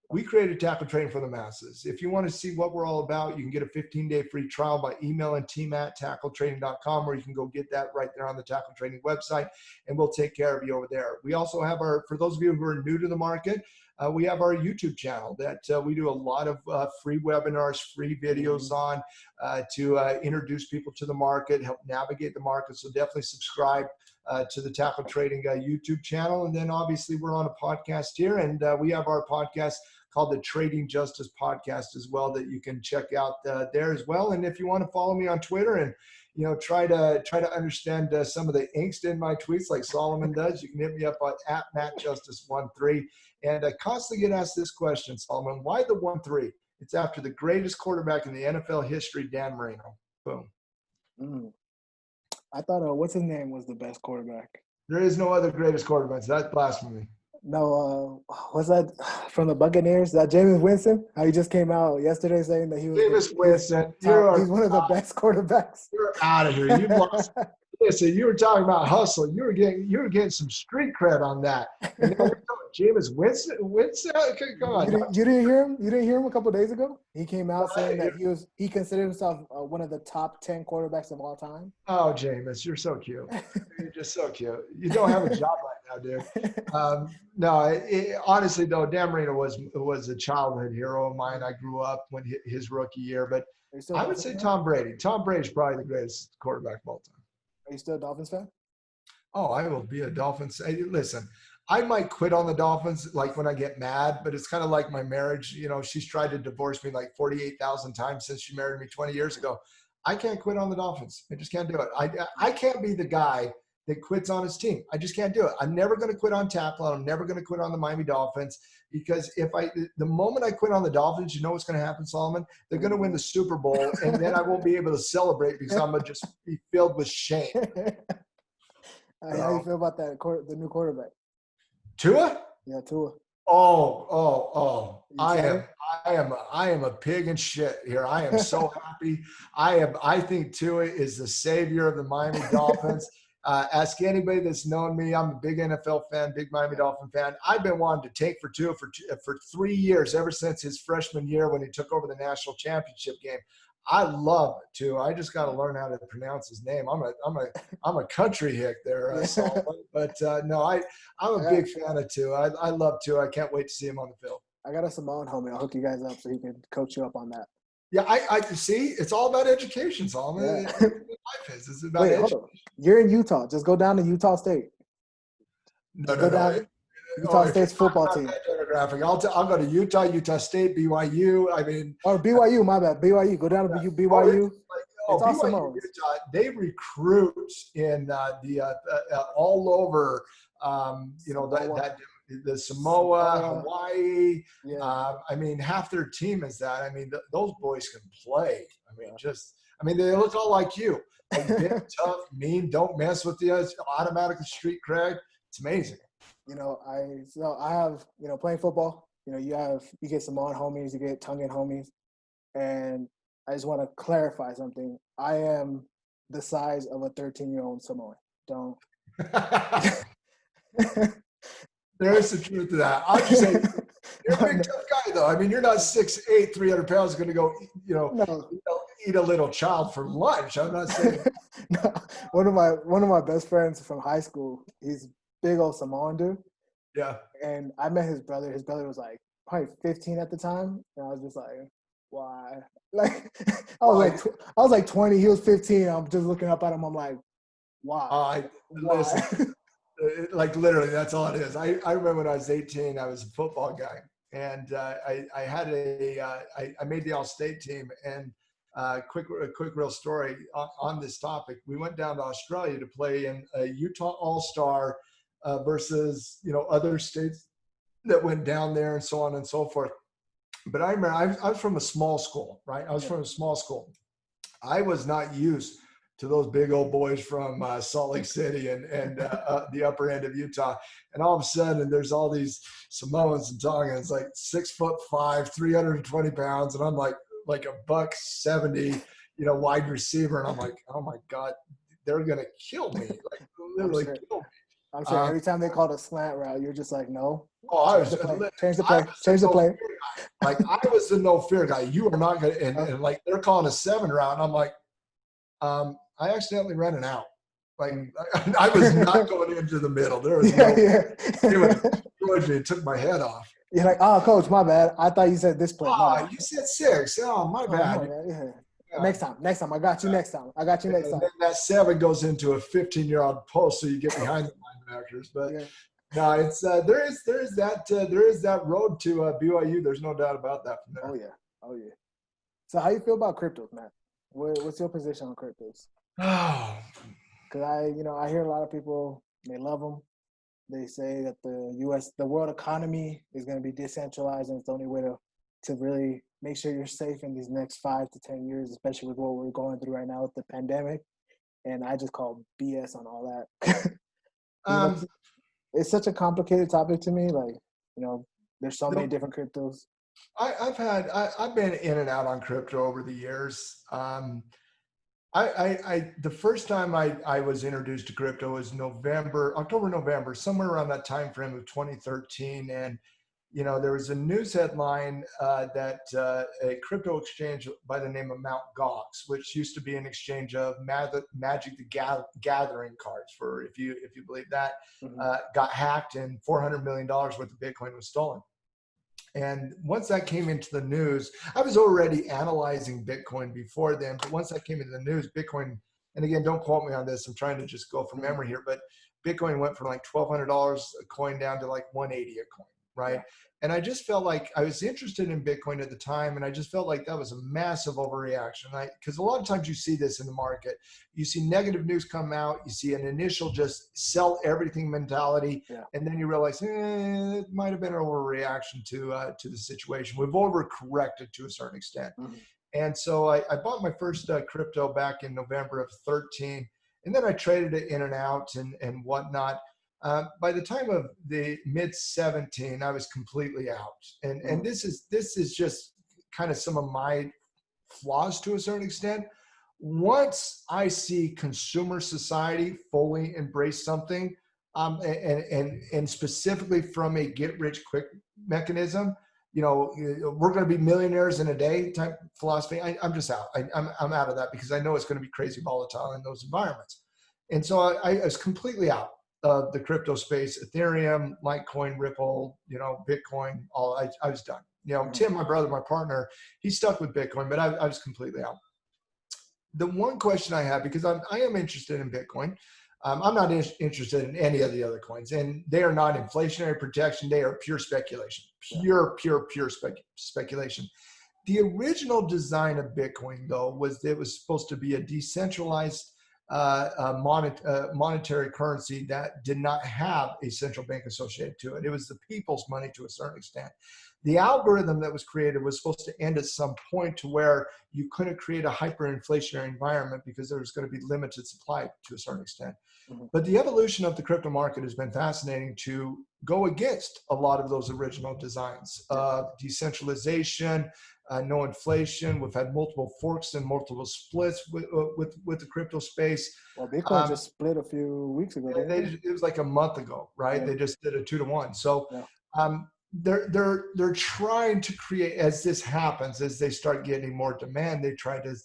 We created tackle trading for the masses. If you want to see what we're all about, you can get a 15-day free trial by emailing team@tackletrading.com, or you can go get that right there on the Tackle Trading website, and we'll take care of you over there. We also have for those of you who are new to the market, we have our YouTube channel that we do a lot of free webinars, free videos on to introduce people to the market, help navigate the market. So definitely subscribe to the Tackle Trading YouTube channel. And then obviously we're on a podcast here, and we have our podcast called the Trading Justice Podcast as well that you can check out there as well. And if you want to follow me on Twitter and try to understand some of the angst in my tweets like Solomon does, you can hit me up at MattJustice13. And I constantly get asked this question, Solomon: why the 1-3? It's after the greatest quarterback in the NFL history, Dan Marino. Boom. I thought, what's his name was the best quarterback. There is no other greatest quarterback. So that's blasphemy. No, what's that from the Buccaneers? That Jameis Winston? How he just came out yesterday saying that he was Jameis Winston. He's one of the best quarterbacks. You're out of here. You lost. Listen, you were talking about hustle. You were getting some street cred on that. And now we're talking Jameis Winston. Come on. You didn't hear him? You didn't hear him a couple of days ago? He came out saying that he considered himself one of the top 10 quarterbacks of all time. Oh, Jameis, you're so cute. You're just so cute. You don't have a job right now, dude. Honestly, though, Dan Marino was a childhood hero of mine. I grew up when his rookie year, but I would say Tom Brady. Tom Brady's probably the greatest quarterback of all time. Are you still a Dolphins fan? Oh, I will be a Dolphins. Listen, I might quit on the Dolphins like when I get mad, but it's kind of like my marriage. She's tried to divorce me like 48,000 times since she married me 20 years ago. I can't quit on the Dolphins. I just can't do it. I can't be the guy that quits on his team. I just can't do it. I'm never going to quit on Tackle. I'm never going to quit on the Miami Dolphins, because the moment I quit on the Dolphins, you know what's going to happen, Solomon? They're going to win the Super Bowl, and then I won't be able to celebrate because I'm going to just be filled with shame. How do you feel about the new quarterback? Tua? Yeah, Tua. Oh. I am a pig in shit here. I am so happy. I think Tua is the savior of the Miami Dolphins. Ask anybody that's known me. I'm a big NFL fan, big Miami Dolphin fan. I've been wanting to take for 3 years, ever since his freshman year when he took over the national championship game. I love Tua. I just got to learn how to pronounce his name. I'm a country hick there, Salomon. But no, I'm a big fan of Tua. I love Tua. I can't wait to see him on the field. I got a Salomon homie. I'll hook you guys up so he can coach you up on that. Yeah, I see. It's all about education, Salomon. Yeah. It's about Wait, education. hold on. You're in Utah. Just go down to Utah State. No. Utah State's football team. Demographic. I'll go to Utah State, BYU. I mean, or BYU. My bad. BYU. Go down to BYU. It's awesome. Utah, they recruit in all over. The Samoa, Hawaii. Yeah. I mean, half their team is that. I mean, those boys can play. I mean, they look all like you. Like big, tough, mean, don't mess with you. Automatically street cred. It's amazing. I have, playing football, you get Samoan homies, you get Tongan homies. And I just want to clarify something. I am the size of a 13-year-old Samoan. Don't. There is some truth to that. I'm just saying, you're a big tough guy, though. I mean, you're not 6'8", 300 pounds, going to go, eat a little child for lunch. I'm not saying. No. One of my best friends from high school, he's big old Samoan dude. Yeah. And I met his brother. His brother was like probably 15 at the time, and I was just like, why? Like, I was like 20. He was 15. I'm just looking up at him. I'm like, why? Listen. Like literally, that's all it is. I remember when I was 18, I was a football guy, and I made the All-State team. And a quick real story on this topic. We went down to Australia to play in a Utah All-Star versus other states that went down there and so on and so forth. But I remember I was from a small school, right? I was from a small school. I was not used to those big old boys from Salt Lake City and the upper end of Utah. And all of a sudden, there's all these Samoans and Tongans, like 6'5", 320 pounds. And I'm like $170, wide receiver. And I'm like, oh my God, they're going to kill me. Like literally kill me. I'm sure every time they called a slant route, you're just like, no. Oh, I was change the play. Like I was the no fear guy. You are not going to, and like they're calling a 7 route. And I'm like, I accidentally ran an out. Like I was not going into the middle. There was it took my head off. You're like, oh, coach, my bad. I thought you said this play. Oh, you said 6. Oh, my bad. Yeah. Next time. I got you next time. And then that 7 goes into a 15-year-old post, so you get behind the linebackers. But no, it's there is that road to BYU. There's no doubt about that from there. Oh yeah. So how you feel about cryptos, Matt? What's your position on cryptos? Oh, because I hear a lot of people, they love them. They say that the world economy is going to be decentralized, and it's the only way to really make sure you're safe in these next 5 to 10 years, especially with what we're going through right now with the pandemic. And I just call BS on all that. It's such a complicated topic to me. Like, there's so many different cryptos. I've been in and out on crypto over the years. The first time I was introduced to crypto was October, November, somewhere around that time frame of 2013. And, there was a news headline that a crypto exchange by the name of Mt. Gox, which used to be an exchange of Magic the Gathering cards, for if you believe that, got hacked and $400 million worth of Bitcoin was stolen. And once that came into the news, I was already analyzing Bitcoin before then, but once that came into the news, Bitcoin, and again, don't quote me on this, I'm trying to just go from memory here, but Bitcoin went from like $1,200 a coin down to like $180 a coin, right? Yeah. And I just felt like I was interested in Bitcoin at the time, and I just felt like that was a massive overreaction. Because a lot of times you see this in the market. You see negative news come out, you see an initial just sell everything mentality, and then you realize it might have been an overreaction to the situation. We've overcorrected to a certain extent. And so I bought my first crypto back in November of 13, and then I traded it in and out and whatnot. By the time of the mid-17, I was completely out. And this is just kind of some of my flaws to a certain extent. Once I see consumer society fully embrace something, and specifically from a get rich quick mechanism, we're going to be millionaires in a day type philosophy. I'm just out. I'm out of that because I know it's going to be crazy volatile in those environments. And so I was completely out of the crypto space, Ethereum, Litecoin, Ripple, Bitcoin, I was done. Tim, my brother, my partner, he stuck with Bitcoin, but I was completely out. The one question I have, because I am interested in Bitcoin, I'm not interested in any of the other coins, and they are not inflationary protection. They are pure speculation, pure speculation. The original design of Bitcoin, though, was it was supposed to be a decentralized monetary currency that did not have a central bank associated to it. It was the people's money to a certain extent. The algorithm that was created was supposed to end at some point to where you couldn't create a hyperinflationary environment because there was going to be limited supply to a certain extent. But the evolution of the crypto market has been fascinating to go against a lot of those original designs. Decentralization, no inflation. We've had multiple forks and multiple splits with the crypto space. Well, Bitcoin just split a few weeks ago. It was like a month ago, right? Yeah. They just did a 2-to-1. So they're trying to create, as this happens, as they start getting more demand, they try to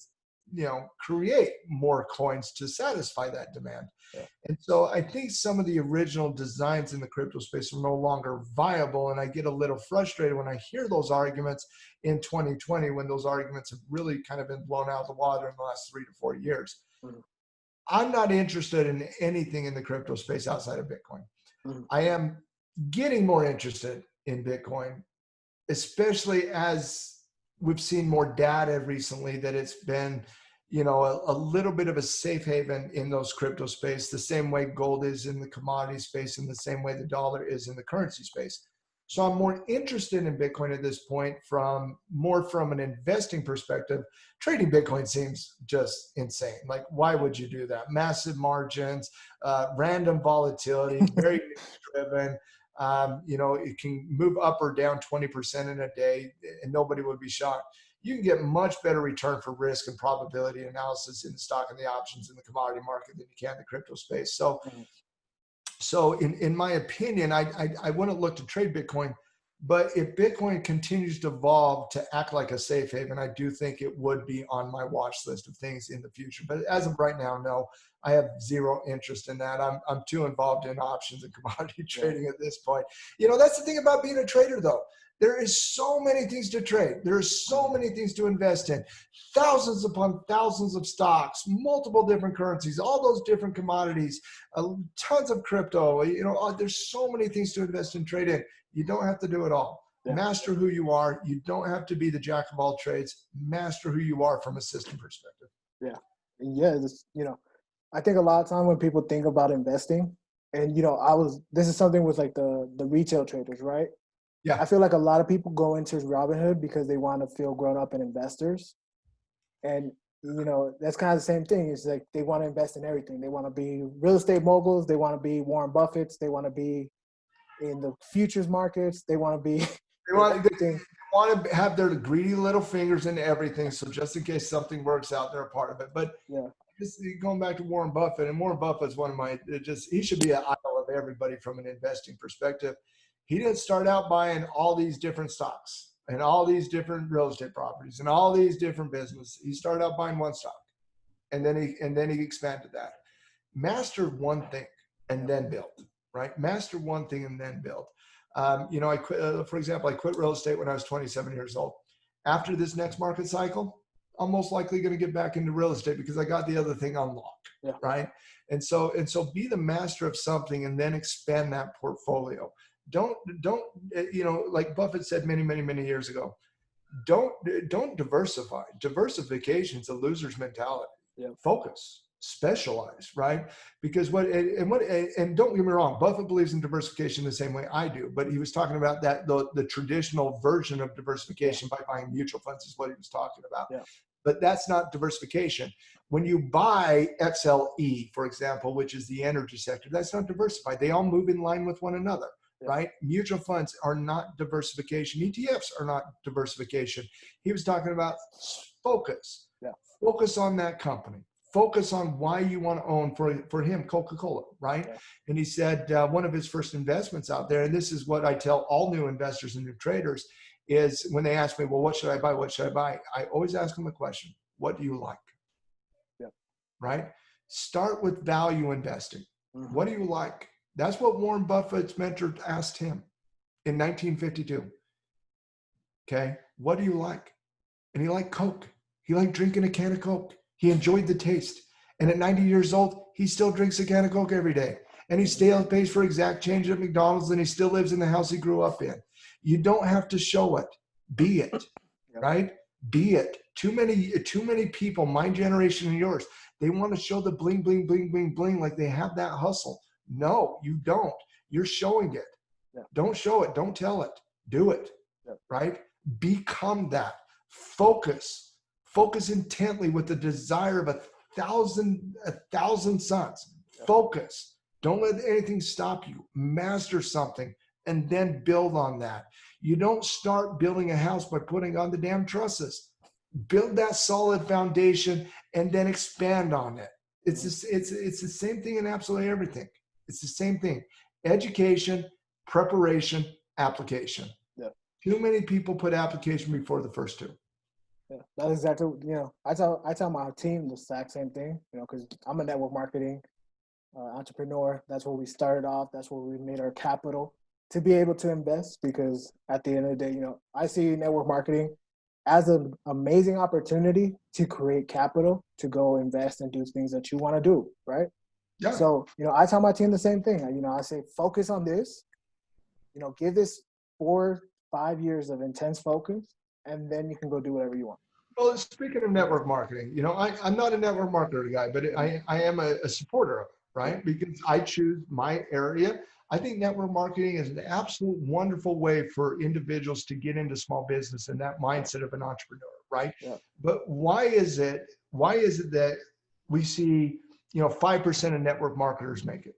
create more coins to satisfy that demand. Yeah. And so I think some of the original designs in the crypto space are no longer viable. And I get a little frustrated when I hear those arguments in 2020, when those arguments have really kind of been blown out of the water in the last 3 to 4 years. I'm not interested in anything in the crypto space outside of Bitcoin. I am getting more interested in Bitcoin, especially as we've seen more data recently that it's been a little bit of a safe haven in those crypto space, the same way gold is in the commodity space, and the same way the dollar is in the currency space. So I'm more interested in Bitcoin at this point from an investing perspective. Trading Bitcoin seems just insane. Like, why would you do that? Massive margins, random volatility, very driven. It can move up or down 20% in a day and nobody would be shocked. You can get much better return for risk and probability analysis in the stock and the options in the commodity market than you can in the crypto space. So in my opinion, I wouldn't look to trade Bitcoin, but if Bitcoin continues to evolve to act like a safe haven, I do think it would be on my watch list of things in the future. But as of right now, no, I have zero interest in that. I'm too involved in options and commodity trading at this point. That's the thing about being a trader, though. There is so many things to trade. There are so many things to invest in. Thousands upon thousands of stocks, multiple different currencies, all those different commodities, tons of crypto. There's so many things to invest in, trade in. You don't have to do it all. Yeah. Master who you are. You don't have to be the jack of all trades. Master who you are from a system perspective. Yeah. I think a lot of time when people think about investing, and this is something with like the retail traders, right? Yeah. I feel like a lot of people go into Robinhood because they want to feel grown up and investors. And, that's kind of the same thing. It's like they want to invest in everything. They want to be real estate moguls. They want to be Warren Buffetts. They want to be in the futures markets. They want to be. They want to have their greedy little fingers in everything. So just in case something works out, they're a part of it. But going back to Warren Buffett, and Warren Buffett's one of my, he should be an idol of everybody from an investing perspective. He didn't start out buying all these different stocks and all these different real estate properties and all these different businesses. He started out buying one stock, and then he expanded that. Master one thing and then build, right? Master one thing and then build. I quit, for example, I quit real estate when I was 27 years old. After this next market cycle, I'm most likely going to get back into real estate because I got the other thing unlocked, right? And so be the master of something and then expand that portfolio. Don't like Buffett said many, many, many years ago, don't diversify. Diversification is a loser's mentality. Focus, specialize, right? Because and don't get me wrong, Buffett believes in diversification the same way I do, but he was talking about that the traditional version of diversification by buying mutual funds is what he was talking about. But that's not diversification. When you buy XLE, for example, which is the energy sector, that's not diversified. They all move in line with one another. Right? Mutual funds are not diversification. ETFs are not diversification. He was talking about focus. Focus on that company. Focus on why you want to own, for him, Coca-Cola, right? Yeah. And he said one of his first investments out there, and this is what I tell all new investors and new traders, is when they ask me, well, what should I buy? What should I buy? I always ask them the question, what do you like? Yeah. Right? Start with value investing. Mm-hmm. What do you like? That's what Warren Buffett's mentor asked him in 1952. Okay, what do you like? And he liked Coke. He liked drinking a can of Coke. He enjoyed the taste. And at 90 years old, he still drinks a can of Coke every day. And he still pays for exact change at McDonald's, and he still lives in the house he grew up in. You don't have to show it. Be it, right? Be it. Too many people, my generation and yours, they want to show the bling, bling, bling, bling, bling, like they have that hustle. No, you don't. You're showing it. Yeah. Don't show it. Don't tell it. Do it, right? Become that. Focus intently with the desire of a thousand suns. Focus. Don't let anything stop you. Master something and then build on that. You don't start building a house by putting on the damn trusses. Build that solid foundation and then expand on it. It's the same thing in absolutely everything. It's the same thing. Education, preparation, application. Too many people put application before the first two. Yeah, that's exactly, I tell my team the exact same thing, because I'm a network marketing entrepreneur. That's where we started off. That's where we made our capital to be able to invest, because at the end of the day, I see network marketing as an amazing opportunity to create capital, to go invest and do things that you want to do, right? Yeah. So, I tell my team the same thing. I say, focus on this, give this 4-5 years of intense focus, and then you can go do whatever you want. Well, speaking of network marketing, I'm not a network marketer guy, but I am a supporter of it, right? Because I choose my area. I think network marketing is an absolute wonderful way for individuals to get into small business and that mindset of an entrepreneur, right? Yeah. But why is it that we see, 5% of network marketers make it?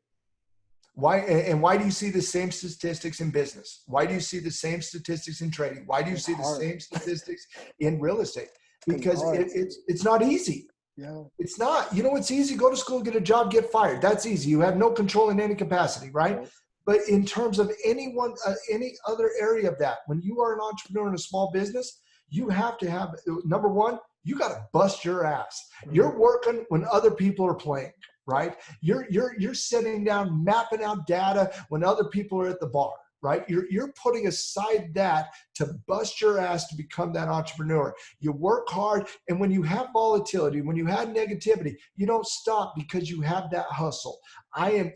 Why, and why do you see the same statistics in business? Why do you see the same statistics in trading? Why do you see the same statistics in real estate? Because it's not easy. Yeah. It's not. It's easy. Go to school, get a job, get fired. That's easy. You have no control in any capacity, right? Yes. But in terms of any other area of that, when you are an entrepreneur in a small business, you have to have, number one, you got to bust your ass. Mm-hmm. You're working when other people are playing. Right? You're sitting down, mapping out data when other people are at the bar, right? You're putting aside that to bust your ass to become that entrepreneur. You work hard, and when you have volatility, when you have negativity, you don't stop because you have that hustle.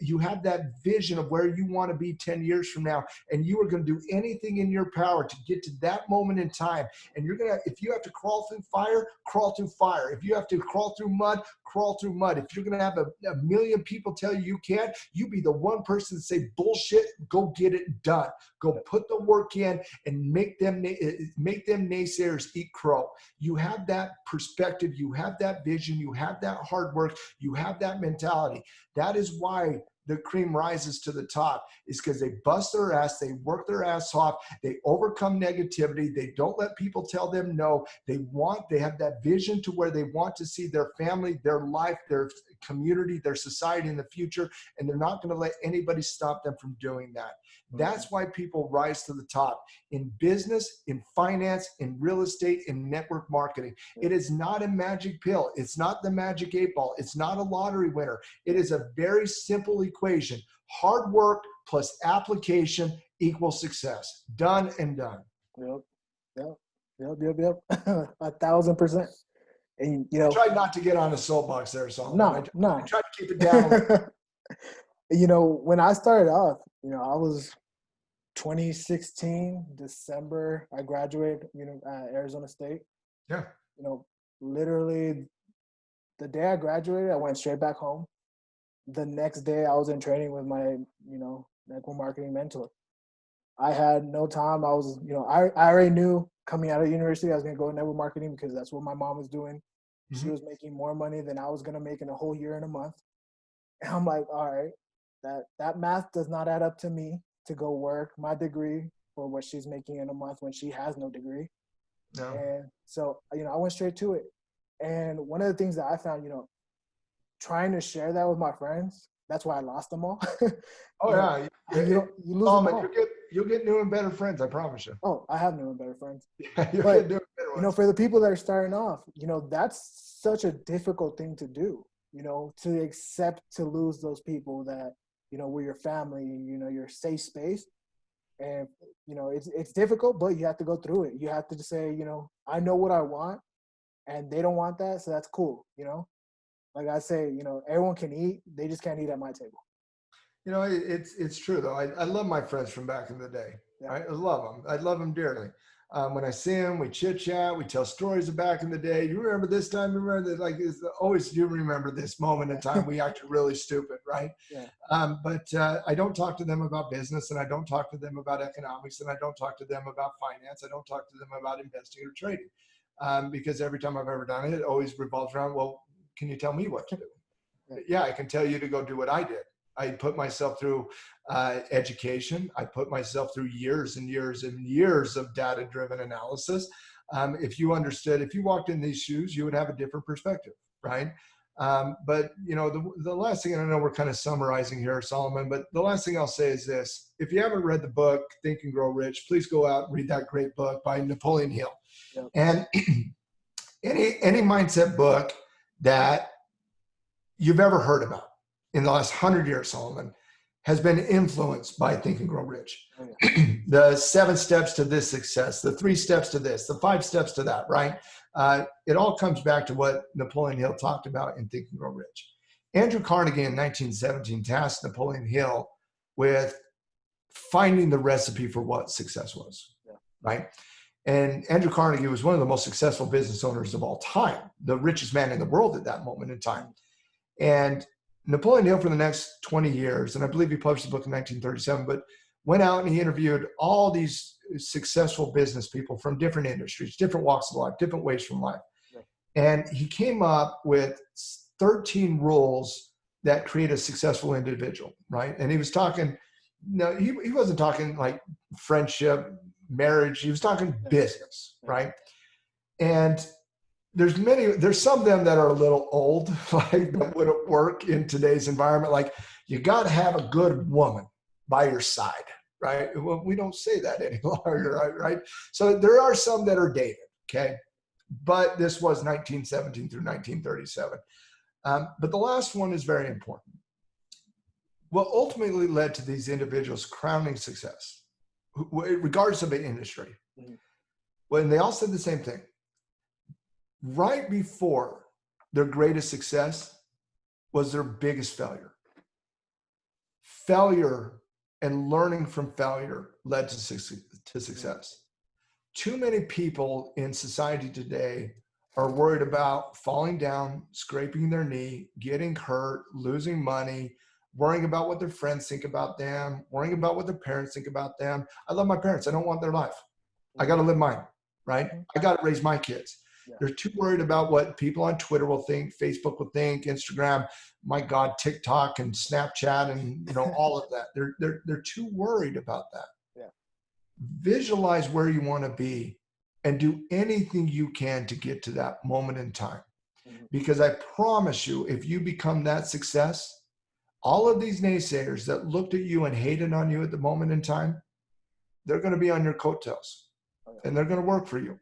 You have that vision of where you want to be 10 years from now, and you are going to do anything in your power to get to that moment in time. And if you have to crawl through fire, crawl through fire. If you have to crawl through mud, crawl through mud. If you're going to have a million people tell you can't, you be the one person to say, bullshit, go get it done. Go put the work in and make them naysayers eat crow. You have that perspective, you have that vision, you have that hard work, you have that mentality. That is why the cream rises to the top, is because they bust their ass, they work their ass off, they overcome negativity, they don't let people tell them no, they have that vision to where they want to see their family, their life, their community, their society in the future, and they're not going to let anybody stop them from doing that. That's why people rise to the top in business, in finance, in real estate, in network marketing. It is not a magic pill. It's not the magic 8-ball. It's not a lottery winner. It is a very simple equation. Hard work plus application equals success. Done and done. Yep. 1,000%. And I tried not to get on a soapbox there, Salomon. No. I tried to keep it down. When I started off, I was 2016, December, I graduated, Arizona State. Yeah. Literally the day I graduated, I went straight back home. The next day I was in training with my, network marketing mentor. I had no time. I was, I already knew coming out of university, I was going to go network marketing because that's what my mom was doing. Mm-hmm. She was making more money than I was going to make in a whole year and a month. And I'm like, all right, that math does not add up to me to go work my degree for what she's making in a month when she has no degree. No. And so, I went straight to it. And one of the things that I found, trying to share that with my friends, that's why I lost them all. Oh yeah, You lose them Solomon, all. you'll get new and better friends. I promise you. Oh, I have new and better friends. Yeah, you'll But get new and better ones. for the people that are starting off, that's such a difficult thing to do. To accept to lose those people that were your family, your safe space. And it's difficult, but you have to go through it. You have to just say, I know what I want, and they don't want that, so that's cool. Like I say, everyone can eat, they just can't eat at my table. It's true though. I love my friends from back in the day. Yeah. Right? I love them. I love them dearly. When I see them, we chit chat, we tell stories of back in the day. You remember this time? You remember that? Like, always you remember this moment in time we acted really stupid, right? Yeah. But I don't talk to them about business, and I don't talk to them about economics, and I don't talk to them about finance. I don't talk to them about investing or trading, because every time I've ever done it, it always revolves around, well, can you tell me what to do? Yeah, I can tell you to go do what I did. I put myself through education. I put myself through years and years and years of data-driven analysis. If you walked in these shoes, you would have a different perspective, right? But the last thing, and I know we're kind of summarizing here, Solomon, but the last thing I'll say is this: if you haven't read the book Think and Grow Rich, please go out and read that great book by Napoleon Hill. Yep. And any mindset book that you've ever heard about in the last 100 years, Solomon, has been influenced by Think and Grow Rich. Oh, yeah. The 7 steps to this success, the 3 steps to this, the 5 steps to that, right? It all comes back to what Napoleon Hill talked about in Think and Grow Rich. Andrew Carnegie in 1917 tasked Napoleon Hill with finding the recipe for what success was, right? And Andrew Carnegie was one of the most successful business owners of all time, the richest man in the world at that moment in time. And Napoleon Hill, for the next 20 years, and I believe he published the book in 1937, but went out and he interviewed all these successful business people from different industries, different walks of life, different ways from life. And he came up with 13 rules that create a successful individual, right? And he was talking, he wasn't talking like friendship, marriage, he was talking business, right? And there's some of them that are a little old, like that wouldn't work in today's environment. Like, you got to have a good woman by your side, right? Well, we don't say that any longer, right? So there are some that are dated, okay? But this was 1917 through 1937. But the last one is very important. What ultimately led to these individuals crowning success, regardless of the industry, when they all said the same thing. Right before their greatest success was their biggest failure. Failure and learning from failure led to success. Too many people in society today are worried about falling down, scraping their knee, getting hurt, losing money, worrying about what their friends think about them, worrying about what their parents think about them. I love my parents. I don't want their life. I got to live mine, right? I got to raise my kids. They're too worried about what people on Twitter will think, Facebook will think, Instagram, my God, TikTok and Snapchat and all of that. They're too worried about that. Yeah. Visualize where you want to be and do anything you can to get to that moment in time. Because I promise you, if you become that success, all of these naysayers that looked at you and hated on you at the moment in time, they're going to be on your coattails and they're going to work for you.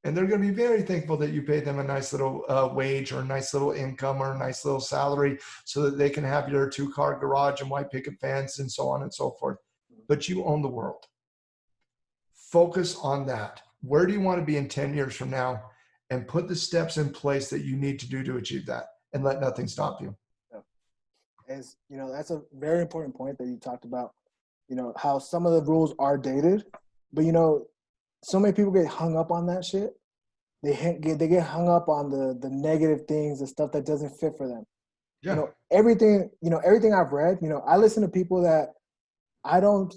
And they're going to be very thankful that you paid them a nice little wage or a nice little income or a nice little salary so that they can have your 2-car garage and white picket fence and so on and so forth. But you own the world. Focus on that. Where do you want to be in 10 years from now? And put the steps in place that you need to do to achieve that, and let nothing stop you. As that's a very important point that you talked about, how some of the rules are dated, but so many people get hung up on that shit. They get hung up on the negative things, the stuff that doesn't fit for them. Yeah. Everything I've read, I listen to people that I don't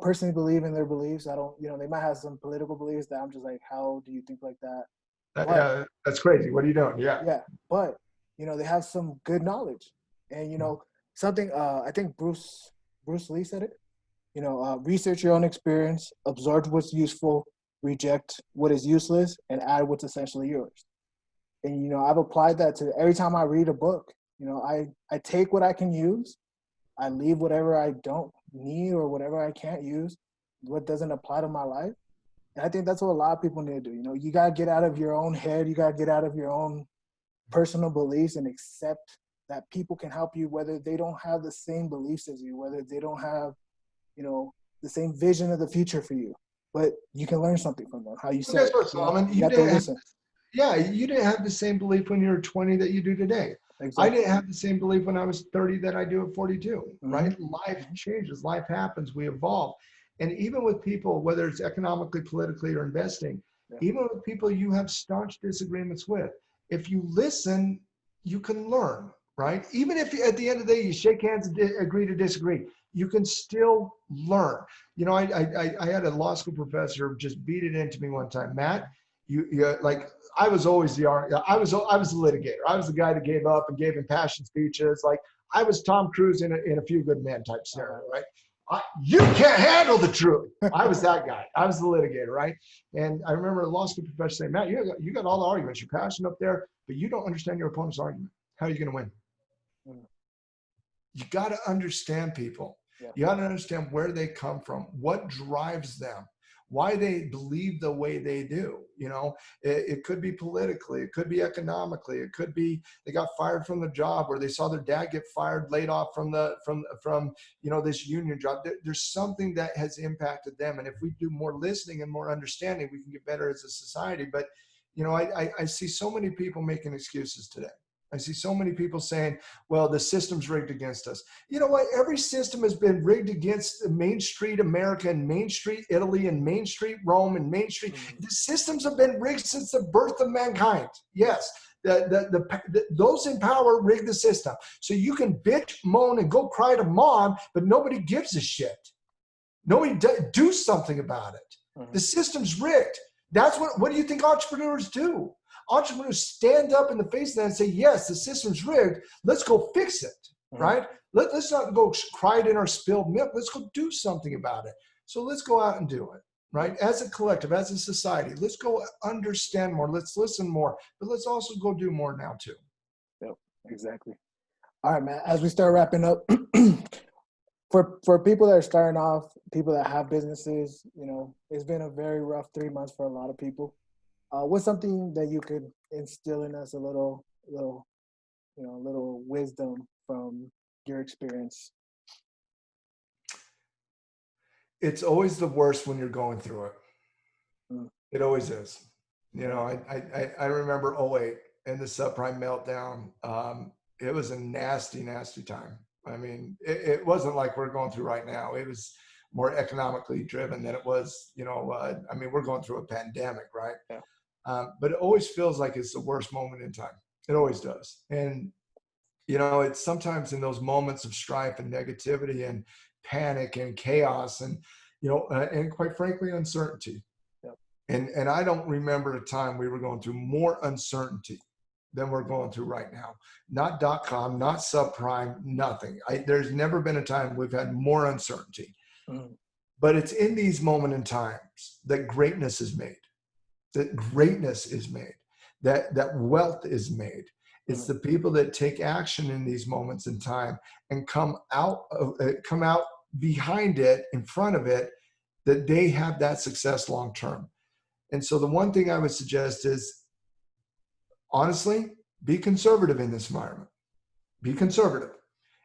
personally believe in their beliefs. I don't, they might have some political beliefs that I'm just like, how do you think like that? Yeah, that's crazy. What are you doing? Yeah. Yeah. But, they have some good knowledge. And, something, I think Bruce Lee said it. Research your own experience, absorb what's useful, reject what is useless, and add what's essentially yours. And, you know, I've applied that to every time I read a book. You know, I take what I can use. I leave whatever I don't need or whatever I can't use, what doesn't apply to my life. And I think that's what a lot of people need to do. You know, you got to get out of your own head. You got to get out of your own personal beliefs and accept that people can help you, whether they don't have the same beliefs as you, whether they don't have, you know, the same vision of the future for you. But you can learn something from them. How you Well, guess said, what, you know, Solomon? you have to listen. Yeah, you didn't have the same belief when you were 20 that you do today. Exactly. I didn't have the same belief when I was 30 that I do at 42, right? Life changes, life happens, we evolve. And even with people, whether it's economically, politically, or investing, even with people you have staunch disagreements with, if you listen, you can learn, right? Even if at the end of the day you shake hands and agree to disagree, you can still learn. You know, I had a law school professor just beat it into me one time, Matt. You like, I was always I was the litigator. I was the guy that gave up and gave impassioned speeches. Like, I was Tom Cruise in a Few Good Men type scenario, right? You can't handle the truth. I was that guy. I was the litigator, right? And I remember a law school professor saying, Matt, you got all the arguments. You're passionate up there, but you don't understand your opponent's argument. How are you going to win? You got to understand people. You got to understand where they come from, what drives them, why they believe the way they do. You know, it could be politically, it could be economically, it could be they got fired from the job, or they saw their dad get fired, laid off from you know, this union job. There's something that has impacted them, and if we do more listening and more understanding, we can get better as a society. But you know, I see so many people making excuses today. I see so many people saying, well, the system's rigged against us. You know what? Every system has been rigged against Main Street America and Main Street Italy and Main Street Rome and Main Street. The systems have been rigged since the birth of mankind. Yes, those in power rig the system. So you can bitch, moan, and go cry to mom, but nobody gives a shit. Nobody do something about it. The system's rigged. That's what do you think entrepreneurs do? Entrepreneurs stand up in the face of that and say, yes, the system's rigged. Let's go fix it, right? Let's not go cry it in our spilled milk. Let's go do something about it. So let's go out and do it, right? As a collective, as a society, let's go understand more. Let's listen more, but let's also go do more now too. Yep, exactly. All right, man, as we start wrapping up, for people that are starting off, people that have businesses, you know, it's been a very rough 3 months for a lot of people. What's something that you could instill in us, a little wisdom from your experience? It's always the worst when you're going through it. It always is. You know, I remember 2008 and the subprime meltdown. It was a nasty, nasty time. I mean, it wasn't like we're going through right now. It was more economically driven than it was, you know, I mean, we're going through a pandemic, right? Yeah. But it always feels like it's the worst moment in time. It always does. And, you know, it's sometimes in those moments of strife and negativity and panic and chaos and, you know, and quite frankly, uncertainty. Yep. And I don't remember a time we were going through more uncertainty than we're going through right now. Not .com, not subprime, nothing. There's never been a time we've had more uncertainty. But it's in these moments in times that greatness is made. That greatness is made, that wealth is made. It's the people that take action in these moments in time and come out behind it, in front of it, that they have that success long term. And so the one thing I would suggest is, honestly, be conservative in this environment. Be conservative.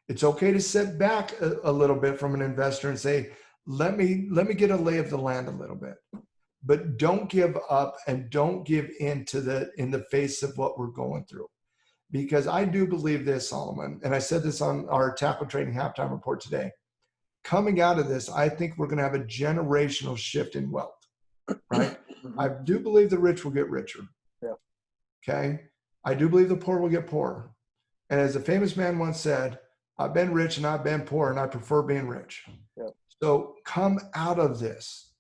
It's okay to sit back a little bit from an investor and say, let me get a lay of the land a little bit. But don't give up and don't give in the face of what we're going through. Because I do believe this, Solomon, and I said this on our Tackle Trading Halftime Report today. Coming out of this, I think we're going to have a generational shift in wealth, right? I do believe the rich will get richer. Yeah. Okay? I do believe the poor will get poorer. And as a famous man once said, I've been rich and I've been poor and I prefer being rich. Yeah. So come out of this.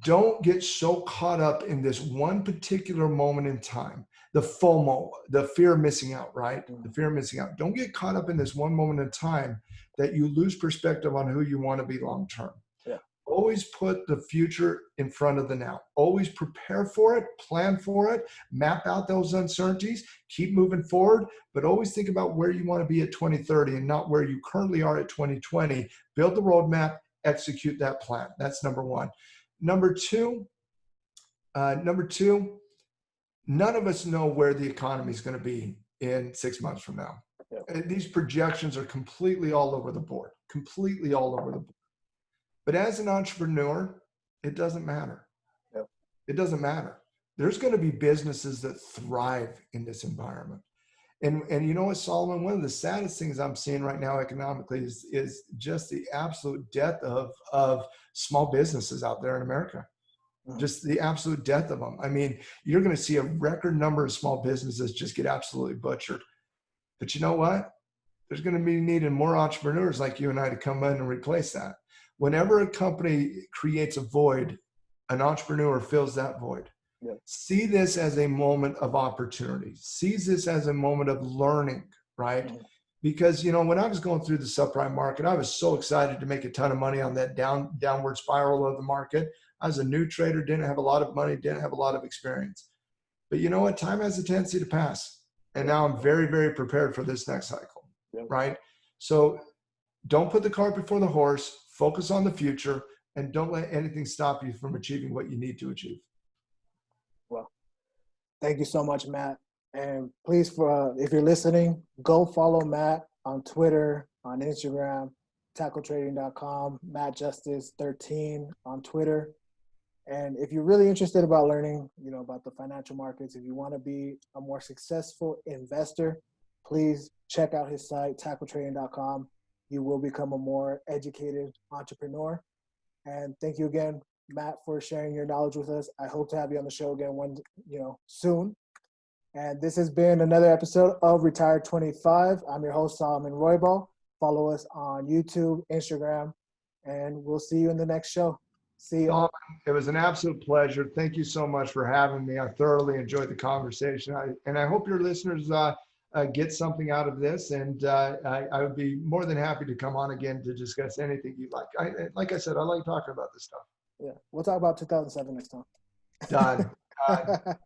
Don't get so caught up in this one particular moment in time. The FOMO, the fear of missing out, right? The fear of missing out. Don't get caught up in this one moment in time that you lose perspective on who you want to be long term. Yeah. always put the future in front of the now. Always prepare for it, plan for it, map out those uncertainties, keep moving forward, but always think about where you want to be at 2030 and not where you currently are at 2020. Build the roadmap, execute that plan. That's number one. Number two, none of us know where the economy is going to be in 6 months from now. Yeah. These projections are completely all over the board, completely all over the board. But as an entrepreneur, it doesn't matter. Yeah. It doesn't matter. There's going to be businesses that thrive in this environment. And you know what, Solomon, one of the saddest things I'm seeing right now economically is just the absolute death of small businesses out there in America. Just the absolute death of them. I mean, you're going to see a record number of small businesses just get absolutely butchered. But you know what? There's going to be needing more entrepreneurs like you and I to come in and replace that. Whenever a company creates a void, an entrepreneur fills that void. Yeah. See this as a moment of opportunity. See this as a moment of learning, right? Mm-hmm. Because, you know, when I was going through the subprime market, I was so excited to make a ton of money on that downward spiral of the market. I was a new trader, didn't have a lot of money, didn't have a lot of experience. But you know what? Time has a tendency to pass. And now I'm very, very prepared for this next cycle, right? So don't put the cart before the horse, focus on the future, and don't let anything stop you from achieving what you need to achieve. Well, thank you so much, Matt. And please, if you're listening, go follow Matt on Twitter, on Instagram, tackletrading.com, MattJustice13 on Twitter. And if you're really interested about learning, you know, about the financial markets, if you want to be a more successful investor, please check out his site, tackletrading.com. You will become a more educated entrepreneur. And thank you again, Matt, for sharing your knowledge with us. I hope to have you on the show again soon. And this has been another episode of Retired 25. I'm your host, Salomon Roybal. Follow us on YouTube, Instagram, and we'll see you in the next show. See you. It was an absolute pleasure. Thank you so much for having me. I thoroughly enjoyed the conversation. I hope your listeners get something out of this. And I would be more than happy to come on again to discuss anything you'd like. Like I said, I like talking about this stuff. Yeah, we'll talk about 2007 next time. Done.